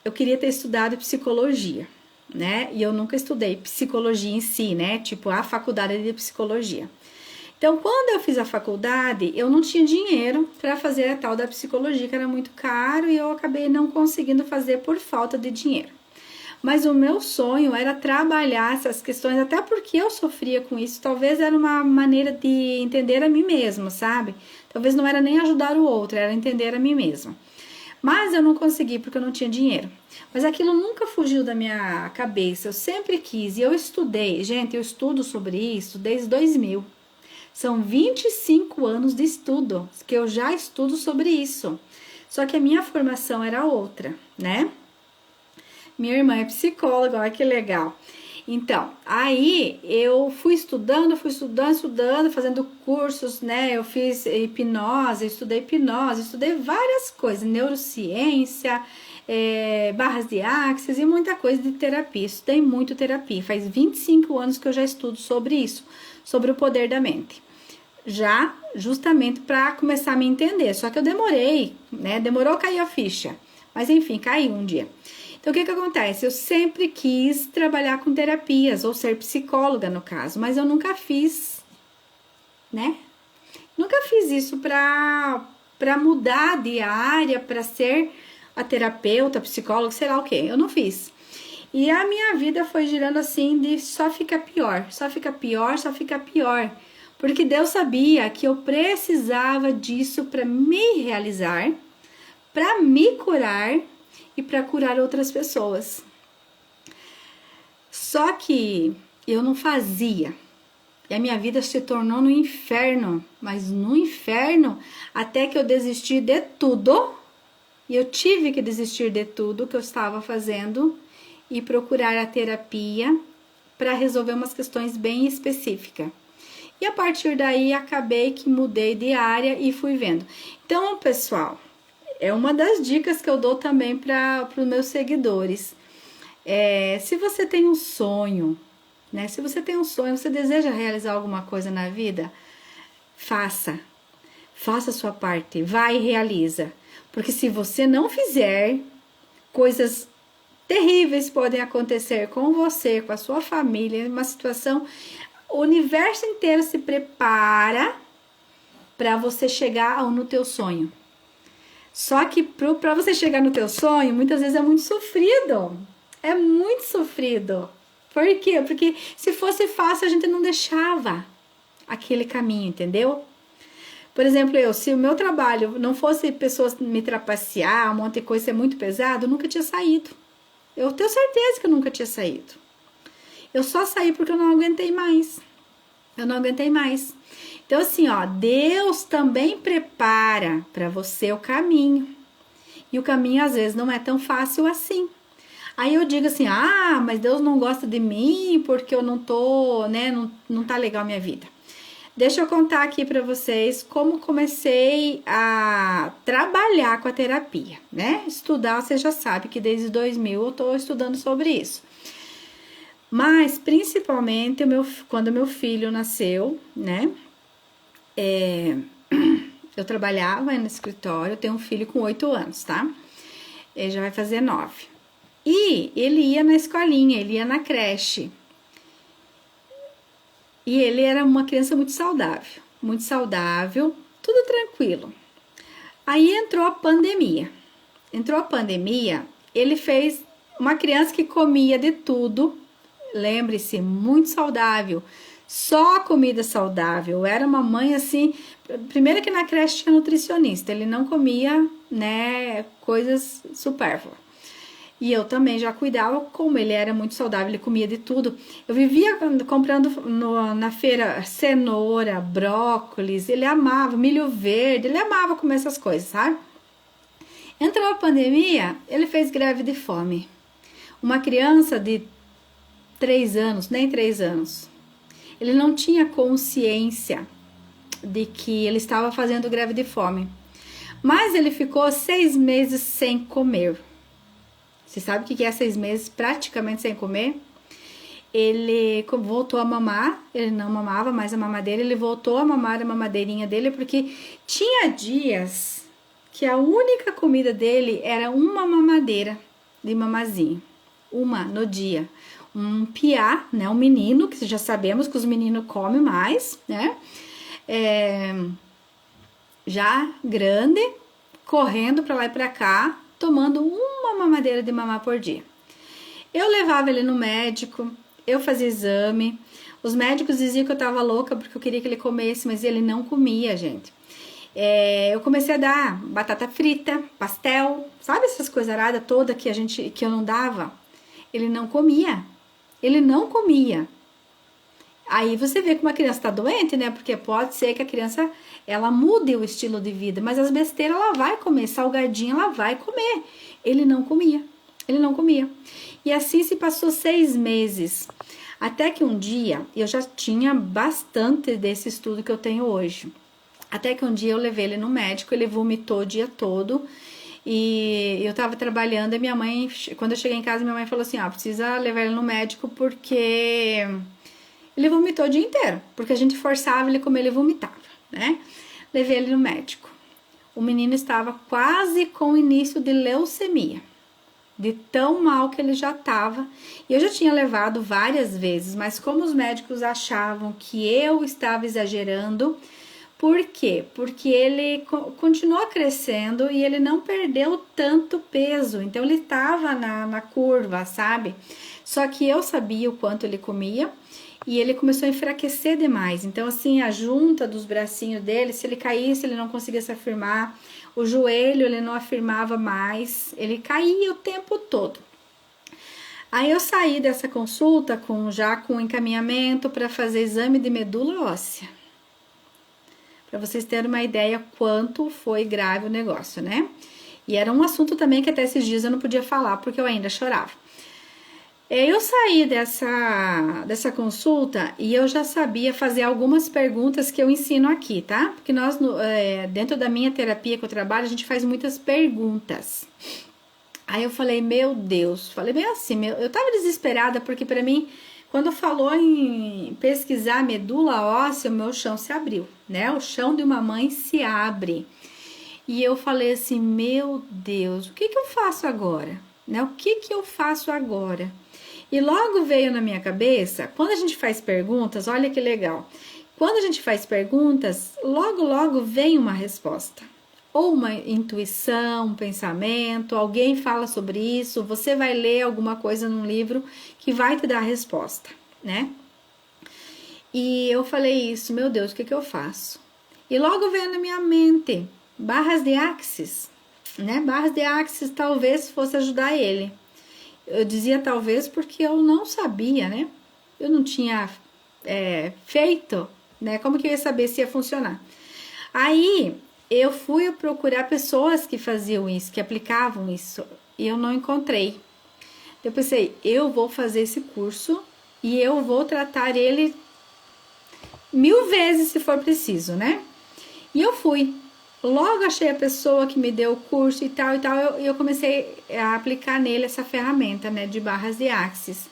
[SPEAKER 1] Eu queria ter estudado psicologia, né? E eu nunca estudei psicologia em si, né? Tipo a faculdade de psicologia. Então, quando eu fiz a faculdade, eu não tinha dinheiro para fazer a tal da psicologia, que era muito caro, e eu acabei não conseguindo fazer por falta de dinheiro. Mas o meu sonho era trabalhar essas questões, até porque eu sofria com isso. Talvez era uma maneira de entender a mim mesma, sabe? Talvez não era nem ajudar o outro, era entender a mim mesma. Mas eu não consegui porque eu não tinha dinheiro. Mas aquilo nunca fugiu da minha cabeça, eu sempre quis. E eu estudei, gente, eu estudo sobre isso desde 2000. São 25 anos de estudo que eu já estudo sobre isso. Só que a minha formação era outra, né? Minha irmã é psicóloga, olha que legal. Então, aí eu fui estudando, fazendo cursos, né? Eu fiz hipnose, estudei várias coisas, neurociência, barras de axis e muita coisa de terapia. Estudei muito terapia, faz 25 anos que eu já estudo sobre isso, sobre o poder da mente. Já justamente para começar a me entender, só que eu demorei, né? Demorou a cair a ficha, mas enfim, caiu um dia. Então, o que acontece? Eu sempre quis trabalhar com terapias, ou ser psicóloga, no caso, mas eu nunca fiz, né? Nunca fiz isso para mudar de área, para ser a terapeuta, psicóloga, sei lá o que. Eu não fiz. E a minha vida foi girando assim de só fica pior, só fica pior, só fica pior. Porque Deus sabia que eu precisava disso para me realizar, para me curar e para curar outras pessoas. Só que eu não fazia. E a minha vida se tornou no inferno. Mas no inferno, até que eu desisti de tudo. E eu tive que desistir de tudo que eu estava fazendo e procurar a terapia para resolver umas questões bem específicas. E a partir daí, acabei que mudei de área e fui vendo. Então, pessoal, é uma das dicas que eu dou também para os meus seguidores. Se você tem um sonho, né? Se você tem um sonho, você deseja realizar alguma coisa na vida, faça a sua parte, vai e realiza. Porque se você não fizer, coisas terríveis podem acontecer com você, com a sua família, uma situação. O universo inteiro se prepara para você chegar no teu sonho. Só que para você chegar no teu sonho, muitas vezes é muito sofrido. É muito sofrido. Por quê? Porque se fosse fácil, a gente não deixava aquele caminho, entendeu? Por exemplo, se o meu trabalho não fosse pessoas me trapacear, um monte de coisa ser muito pesado, eu nunca tinha saído. Eu tenho certeza que eu nunca tinha saído. Eu só saí porque eu não aguentei mais. Então, assim, Deus também prepara para você o caminho. E o caminho, às vezes, não é tão fácil assim. Aí eu digo assim, mas Deus não gosta de mim porque eu não tô, né, não tá legal a minha vida. Deixa eu contar aqui para vocês como comecei a trabalhar com a terapia, né? Estudar, você já sabe que desde 2000 eu tô estudando sobre isso. Mas, principalmente, quando meu filho nasceu, né? Eu trabalhava no escritório, eu tenho um filho com 8 anos, tá? Ele já vai fazer 9. E ele ia na escolinha, ele ia na creche. E ele era uma criança muito saudável, tudo tranquilo. Aí entrou a pandemia. Ele fez uma criança que comia de tudo, lembre-se, muito saudável, só comida saudável. Era uma mãe assim, primeiro que na creche tinha nutricionista, ele não comia, né, coisas supérfluas. E eu também já cuidava, como ele era muito saudável, ele comia de tudo. Eu vivia comprando na feira cenoura, brócolis, ele amava, milho verde, ele amava comer essas coisas, sabe? Entrou a pandemia, ele fez greve de fome. Uma criança de 3 anos, nem 3 anos, ele não tinha consciência de que ele estava fazendo greve de fome. Mas ele ficou 6 meses sem comer. Você sabe o que é 6 meses praticamente sem comer? Ele voltou a mamar, ele não mamava mais a mamadeira, ele voltou a mamar a mamadeirinha dele, porque tinha dias que a única comida dele era uma mamadeira de mamazinho, uma no dia. Um piá, né, um menino, que já sabemos que os meninos comem mais, né, já grande, correndo para lá e para cá, tomando uma mamadeira de mamar por dia. Eu levava ele no médico, eu fazia exame, os médicos diziam que eu tava louca porque eu queria que ele comesse, mas ele não comia, gente. Eu comecei a dar batata frita, pastel, sabe essas coisaradas todas que eu não dava? Ele não comia. Ele não comia. Aí você vê que uma criança tá doente, né? Porque pode ser que a criança, ela mude o estilo de vida, mas as besteiras ela vai comer, salgadinho ela vai comer. Ele não comia. Ele não comia. E assim se passou 6 meses. Até que um dia, eu já tinha bastante desse estudo que eu tenho hoje. Até que um dia eu levei ele no médico, ele vomitou o dia todo. E eu tava trabalhando e minha mãe, quando eu cheguei em casa, minha mãe falou assim, precisa levar ele no médico porque ele vomitou o dia inteiro. Porque a gente forçava ele a comer, ele vomitava, né? Levei ele no médico. O menino estava quase com o início de leucemia. De tão mal que ele já estava. E eu já tinha levado várias vezes, mas como os médicos achavam que eu estava exagerando, por quê? Porque ele continuou crescendo e ele não perdeu tanto peso, então ele estava na curva, sabe? Só que eu sabia o quanto ele comia e ele começou a enfraquecer demais. Então, assim, a junta dos bracinhos dele, se ele caísse, ele não conseguia se afirmar. O joelho, ele não afirmava mais. Ele caía o tempo todo. Aí eu saí dessa consulta já com encaminhamento para fazer exame de medula óssea. Para vocês terem uma ideia quanto foi grave o negócio, né? E era um assunto também que até esses dias eu não podia falar porque eu ainda chorava. Eu saí dessa consulta e eu já sabia fazer algumas perguntas que eu ensino aqui, tá? Porque nós, dentro da minha terapia que eu trabalho, a gente faz muitas perguntas. Aí eu falei, meu Deus, falei bem assim, eu tava desesperada porque pra mim, quando falou em pesquisar medula óssea, o meu chão se abriu, né? O chão de uma mãe se abre. E eu falei assim, meu Deus, o que eu faço agora? Né? O que eu faço agora? E logo veio na minha cabeça, quando a gente faz perguntas, olha que legal. Quando a gente faz perguntas, logo vem uma resposta. Ou uma intuição, um pensamento, alguém fala sobre isso, você vai ler alguma coisa num livro que vai te dar a resposta, né? E eu falei isso, meu Deus, o que eu faço? E logo veio na minha mente, barras de axis, né? Barras de axis talvez fosse ajudar ele. Eu dizia talvez porque eu não sabia, né? Eu não tinha feito, né? Como que eu ia saber se ia funcionar? Aí eu fui procurar pessoas que faziam isso, que aplicavam isso, e eu não encontrei. Eu pensei, eu vou fazer esse curso e eu vou tratar ele 1000 vezes se for preciso, né? E eu fui. Logo achei a pessoa que me deu o curso e tal, eu comecei a aplicar nele essa ferramenta, né, de barras de axis.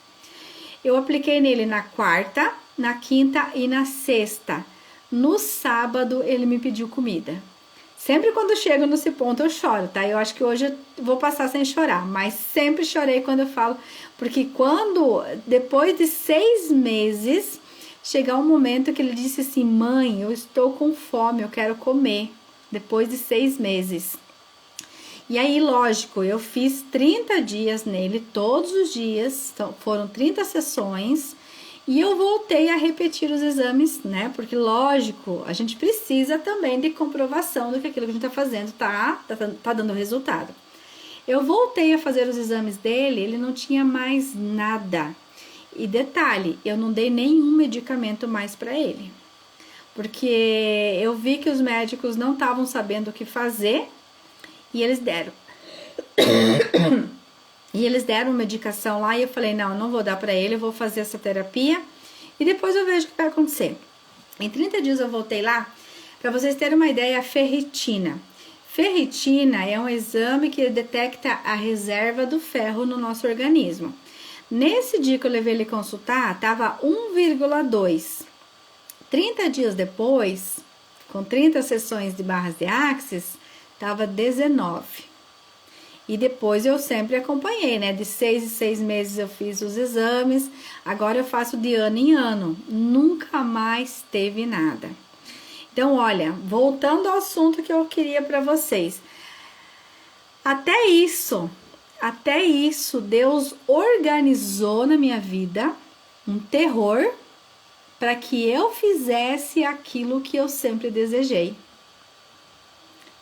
[SPEAKER 1] Eu apliquei nele na quarta, na quinta e na sexta. No sábado, ele me pediu comida. Sempre quando eu chego nesse ponto, eu choro, tá? Eu acho que hoje eu vou passar sem chorar, mas sempre chorei quando eu falo, porque depois de 6 meses, chegar um momento que ele disse assim, mãe, eu estou com fome, eu quero comer. Depois de 6 meses. E aí, lógico, eu fiz 30 dias nele, todos os dias, então foram 30 sessões, e eu voltei a repetir os exames, né? Porque, lógico, a gente precisa também de comprovação do que aquilo que a gente tá fazendo tá dando resultado. Eu voltei a fazer os exames dele, ele não tinha mais nada. E detalhe, eu não dei nenhum medicamento mais para ele. Porque eu vi que os médicos não estavam sabendo o que fazer e eles deram. E eles deram medicação lá e eu falei, não, eu não vou dar pra ele, eu vou fazer essa terapia e depois eu vejo o que vai acontecer. Em 30 dias eu voltei lá, pra vocês terem uma ideia, a ferritina. Ferritina é um exame que detecta a reserva do ferro no nosso organismo. Nesse dia que eu levei ele consultar, estava 1,2. 30 dias depois, com 30 sessões de barras de Axis, estava 19. E depois eu sempre acompanhei, né? De 6 em 6 meses eu fiz os exames, agora eu faço de ano em ano. Nunca mais teve nada. Então, olha, voltando ao assunto que eu queria para vocês. Até isso, Deus organizou na minha vida um terror para que eu fizesse aquilo que eu sempre desejei.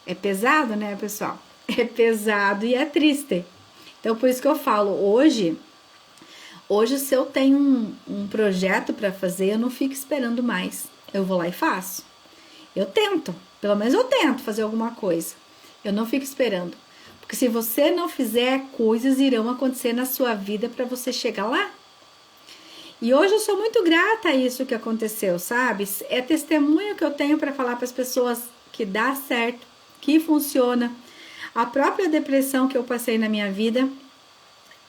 [SPEAKER 1] É pesado, né, pessoal? É pesado e é triste. Então, por isso que eu falo, hoje se eu tenho um projeto para fazer, eu não fico esperando mais. Eu vou lá e faço. Eu tento, pelo menos eu tento fazer alguma coisa. Eu não fico esperando. Porque se você não fizer, coisas irão acontecer na sua vida para você chegar lá. E hoje eu sou muito grata a isso que aconteceu, sabe? É testemunho que eu tenho para falar para as pessoas que dá certo, que funciona. A própria depressão que eu passei na minha vida,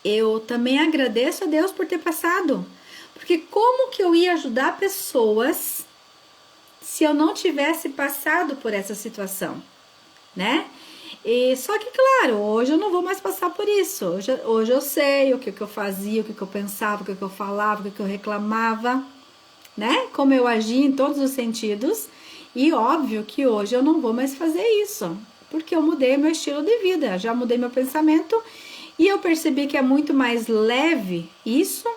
[SPEAKER 1] eu também agradeço a Deus por ter passado. Porque como que eu ia ajudar pessoas se eu não tivesse passado por essa situação, né? E só que, claro, hoje eu não vou mais passar por isso. Hoje eu sei o que eu fazia, o que eu pensava, o que eu falava, o que eu reclamava, né? Como eu agia em todos os sentidos. E óbvio que hoje eu não vou mais fazer isso, porque eu mudei meu estilo de vida, já mudei meu pensamento e eu percebi que é muito mais leve isso.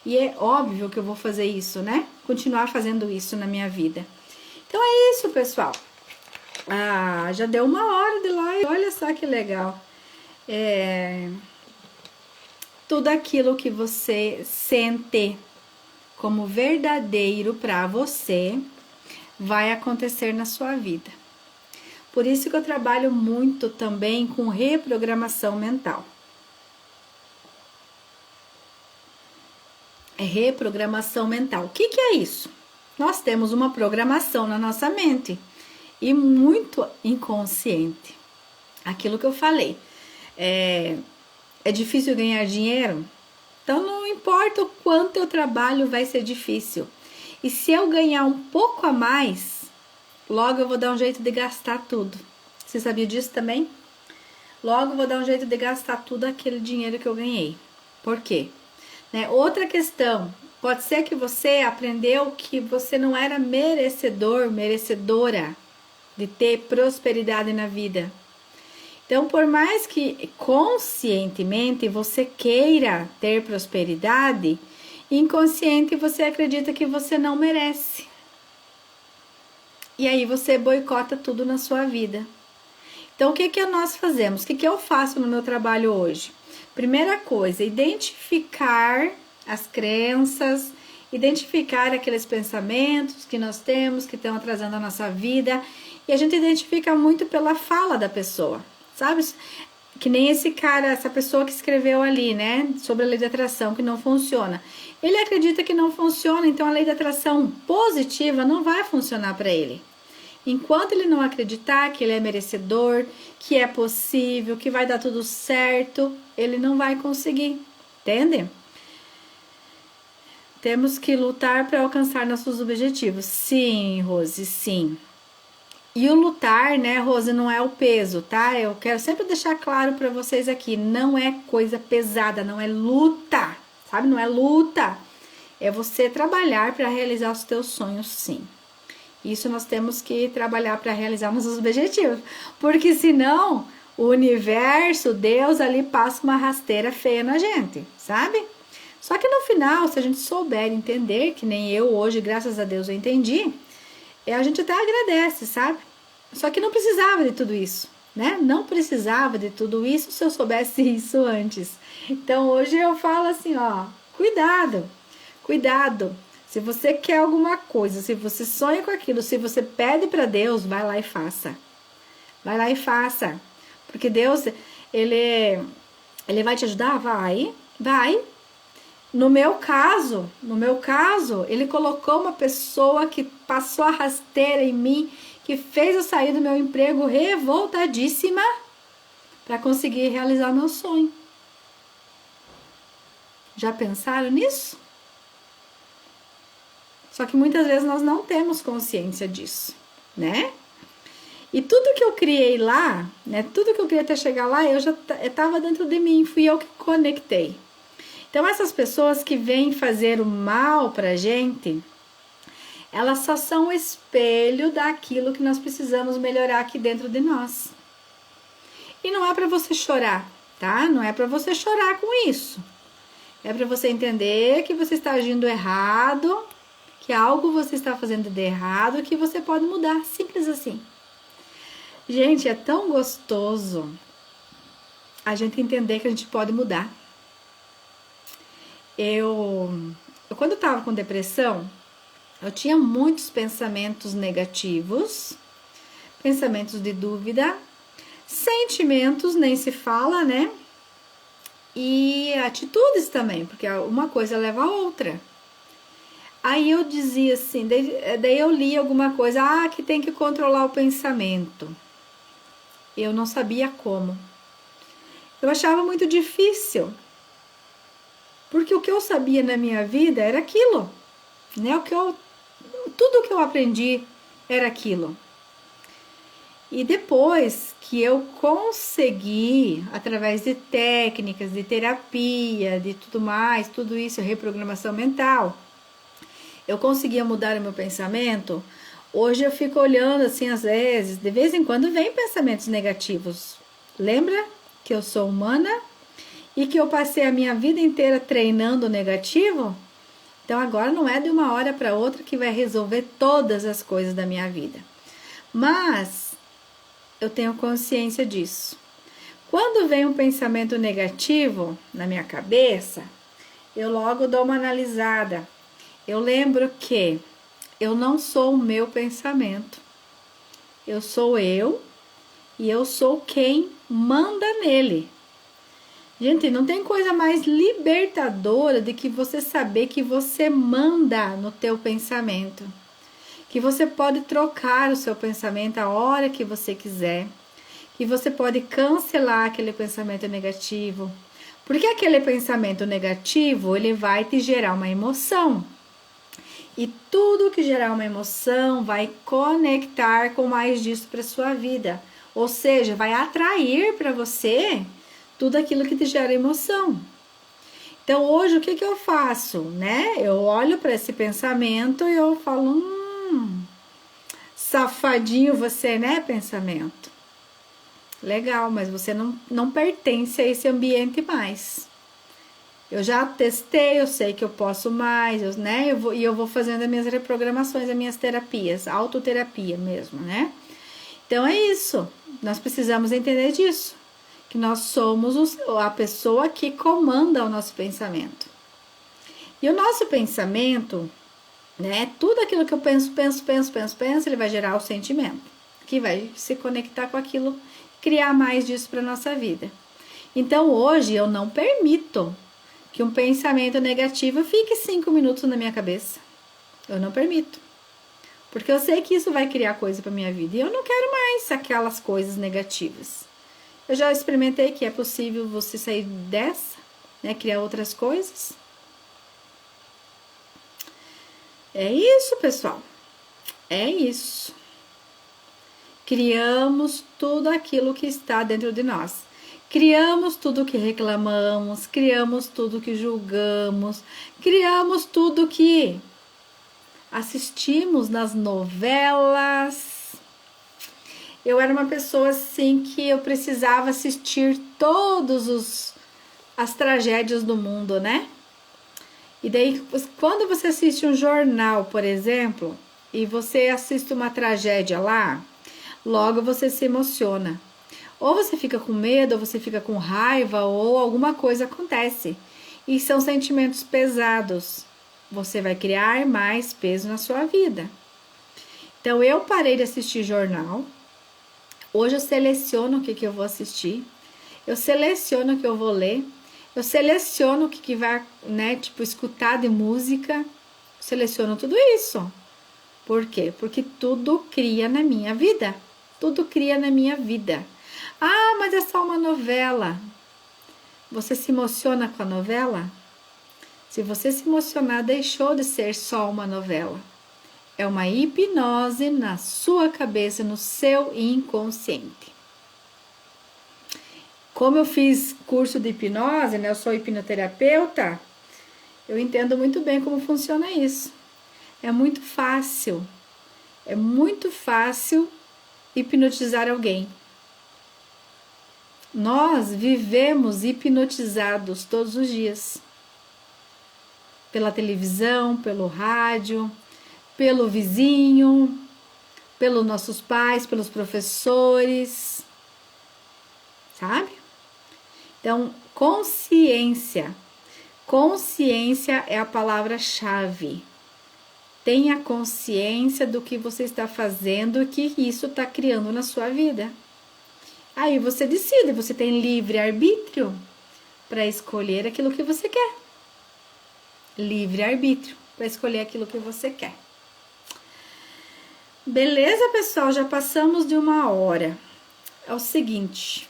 [SPEAKER 1] E é óbvio que eu vou fazer isso, né? Continuar fazendo isso na minha vida. Então é isso, pessoal. Ah, já deu 1 hora de live, olha só que legal. Tudo aquilo que você sente como verdadeiro para você vai acontecer na sua vida. Por isso que eu trabalho muito também com reprogramação mental. Reprogramação mental. O que é isso? Nós temos uma programação na nossa mente e muito inconsciente. Aquilo que eu falei, é difícil ganhar dinheiro? Então não importa o quanto eu trabalho, vai ser difícil. E se eu ganhar um pouco a mais, logo eu vou dar um jeito de gastar tudo. Você sabia disso também? Logo eu vou dar um jeito de gastar tudo aquele dinheiro que eu ganhei. Por quê? Né? Outra questão, pode ser que você aprendeu que você não era merecedor, merecedora de ter prosperidade na vida. Então, por mais que conscientemente você queira ter prosperidade, inconsciente você acredita que você não merece. E aí você boicota tudo na sua vida. Então, o que nós fazemos? O que eu faço no meu trabalho hoje? Primeira coisa, identificar as crenças, identificar aqueles pensamentos que nós temos, que estão atrasando a nossa vida. E a gente identifica muito pela fala da pessoa, sabe? Que nem esse cara, essa pessoa que escreveu ali, né? Sobre a lei da atração, que não funciona. Ele acredita que não funciona, então a lei da atração positiva não vai funcionar para ele. Enquanto ele não acreditar que ele é merecedor, que é possível, que vai dar tudo certo, ele não vai conseguir, entende? Temos que lutar para alcançar nossos objetivos. Sim, Rose, sim. E o lutar, né, Rose, não é o peso, tá? Eu quero sempre deixar claro para vocês aqui, não é coisa pesada, não é luta, sabe? Não é luta. É você trabalhar para realizar os teus sonhos, sim. Isso nós temos que trabalhar para realizar nossos objetivos. Porque senão, o universo, Deus ali passa uma rasteira feia na gente, sabe? Só que no final, se a gente souber entender, que nem eu hoje, graças a Deus, eu entendi, a gente até agradece, sabe? Só que não precisava de tudo isso, né? Não precisava de tudo isso se eu soubesse isso antes. Então, hoje eu falo assim, ó, cuidado, cuidado. Se você quer alguma coisa, se você sonha com aquilo, se você pede para Deus, vai lá e faça. Vai lá e faça. Porque Deus, ele vai te ajudar? Vai. No meu caso, ele colocou uma pessoa que passou a rasteira em mim, que fez eu sair do meu emprego revoltadíssima para conseguir realizar meu sonho. Já pensaram nisso? Só que muitas vezes nós não temos consciência disso, né? E tudo que eu criei lá, né? Tudo que eu queria até chegar lá, eu já estava dentro de mim, fui eu que conectei. Então essas pessoas que vêm fazer o mal pra gente, elas só são o espelho daquilo que nós precisamos melhorar aqui dentro de nós. E não é para você chorar, tá? Não é para você chorar com isso. É para você entender que você está agindo errado, que algo você está fazendo de errado, que você pode mudar, simples assim. Gente, é tão gostoso a gente entender que a gente pode mudar. Quando eu estava com depressão, eu tinha muitos pensamentos negativos, pensamentos de dúvida, sentimentos, nem se fala, né? E atitudes também, porque uma coisa leva a outra. Aí eu dizia assim, daí eu li alguma coisa, que tem que controlar o pensamento. Eu não sabia como. Eu achava muito difícil. Porque o que eu sabia na minha vida era aquilo, né? Tudo que eu aprendi era aquilo. E depois que eu consegui, através de técnicas, de terapia, de tudo mais, tudo isso, reprogramação mental, eu conseguia mudar o meu pensamento. Hoje eu fico olhando assim, às vezes, de vez em quando vem pensamentos negativos. Lembra que eu sou humana e que eu passei a minha vida inteira treinando o negativo? Então agora não é de uma hora para outra que vai resolver todas as coisas da minha vida. Mas eu tenho consciência disso. Quando vem um pensamento negativo na minha cabeça, eu logo dou uma analisada. Eu lembro que eu não sou o meu pensamento. Eu sou eu e eu sou quem manda nele. Gente, não tem coisa mais libertadora do que você saber que você manda no teu pensamento. Que você pode trocar o seu pensamento a hora que você quiser. Que você pode cancelar aquele pensamento negativo. Porque aquele pensamento negativo, ele vai te gerar uma emoção. E tudo que gerar uma emoção vai conectar com mais disso para sua vida. Ou seja, vai atrair para você tudo aquilo que te gera emoção. Então hoje o que eu faço, né? Eu olho para esse pensamento e eu falo, safadinho você, né, pensamento? Legal, mas você não pertence a esse ambiente mais. Eu já testei, eu sei que eu posso mais, né? Eu vou fazendo as minhas reprogramações, as minhas terapias, autoterapia mesmo, né? Então é isso. Nós precisamos entender disso. Que nós somos a pessoa que comanda o nosso pensamento. E o nosso pensamento, né? Tudo aquilo que eu penso, ele vai gerar o sentimento. Que vai se conectar com aquilo, criar mais disso para nossa vida. Então hoje eu não permito que um pensamento negativo fique 5 minutos na minha cabeça. Eu não permito. Porque eu sei que isso vai criar coisa para minha vida. E eu não quero mais aquelas coisas negativas. Eu já experimentei que é possível você sair dessa, né? Criar outras coisas. É isso, pessoal. É isso. Criamos tudo aquilo que está dentro de nós. Criamos tudo que reclamamos, criamos tudo que julgamos, criamos tudo que assistimos nas novelas. Eu era uma pessoa assim que eu precisava assistir as tragédias do mundo, né? E daí, quando você assiste um jornal, por exemplo, e você assiste uma tragédia lá, logo você se emociona. Ou você fica com medo, ou você fica com raiva, ou alguma coisa acontece. E são sentimentos pesados. Você vai criar mais peso na sua vida. Então, eu parei de assistir jornal. Hoje eu seleciono o que eu vou assistir. Eu seleciono o que eu vou ler. Eu seleciono o que vai, né, tipo, escutar de música. Eu seleciono tudo isso. Por quê? Porque tudo cria na minha vida. Tudo cria na minha vida. Ah, mas é só uma novela. Você se emociona com a novela? Se você se emocionar, deixou de ser só uma novela. É uma hipnose na sua cabeça, no seu inconsciente. Como eu fiz curso de hipnose, né? Eu sou hipnoterapeuta, eu entendo muito bem como funciona isso. É muito fácil hipnotizar alguém. Nós vivemos hipnotizados todos os dias. Pela televisão, pelo rádio, pelo vizinho, pelos nossos pais, pelos professores, sabe? Então, consciência. Consciência é a palavra-chave. Tenha consciência do que você está fazendo e que isso está criando na sua vida. Aí você decide, você tem livre-arbítrio para escolher aquilo que você quer. Livre-arbítrio para escolher aquilo que você quer. Beleza, pessoal? Já passamos de 1 hora. É o seguinte,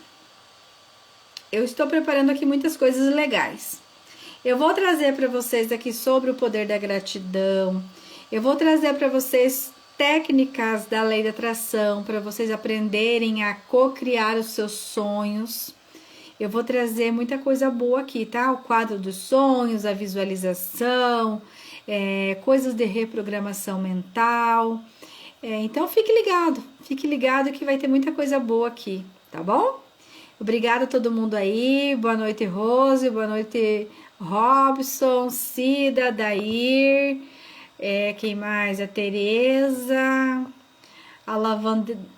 [SPEAKER 1] eu estou preparando aqui muitas coisas legais. Eu vou trazer para vocês aqui sobre o poder da gratidão. Eu vou trazer para vocês técnicas da lei da atração, para vocês aprenderem a co-criar os seus sonhos. Eu vou trazer muita coisa boa aqui, tá? O quadro dos sonhos, a visualização, coisas de reprogramação mental. Então fique ligado que vai ter muita coisa boa aqui, tá bom? Obrigada a todo mundo aí, boa noite Rose, boa noite Robson, Cida, Dair, quem mais? A Tereza, a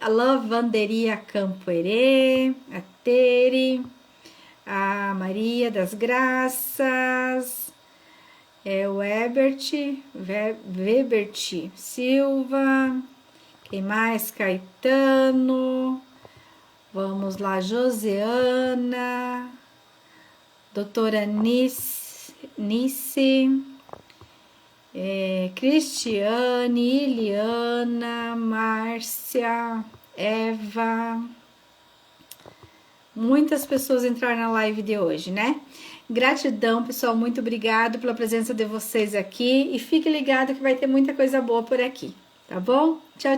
[SPEAKER 1] Lavanderia Campo Herê, a Tere, a Maria das Graças, o Webert Silva, quem mais? Caetano, vamos lá, Josiana, doutora Nice, Cristiane, Iliana, Márcia, Eva. Muitas pessoas entraram na live de hoje, né? Gratidão, pessoal, muito obrigado pela presença de vocês aqui e fique ligado que vai ter muita coisa boa por aqui, tá bom? Tchau,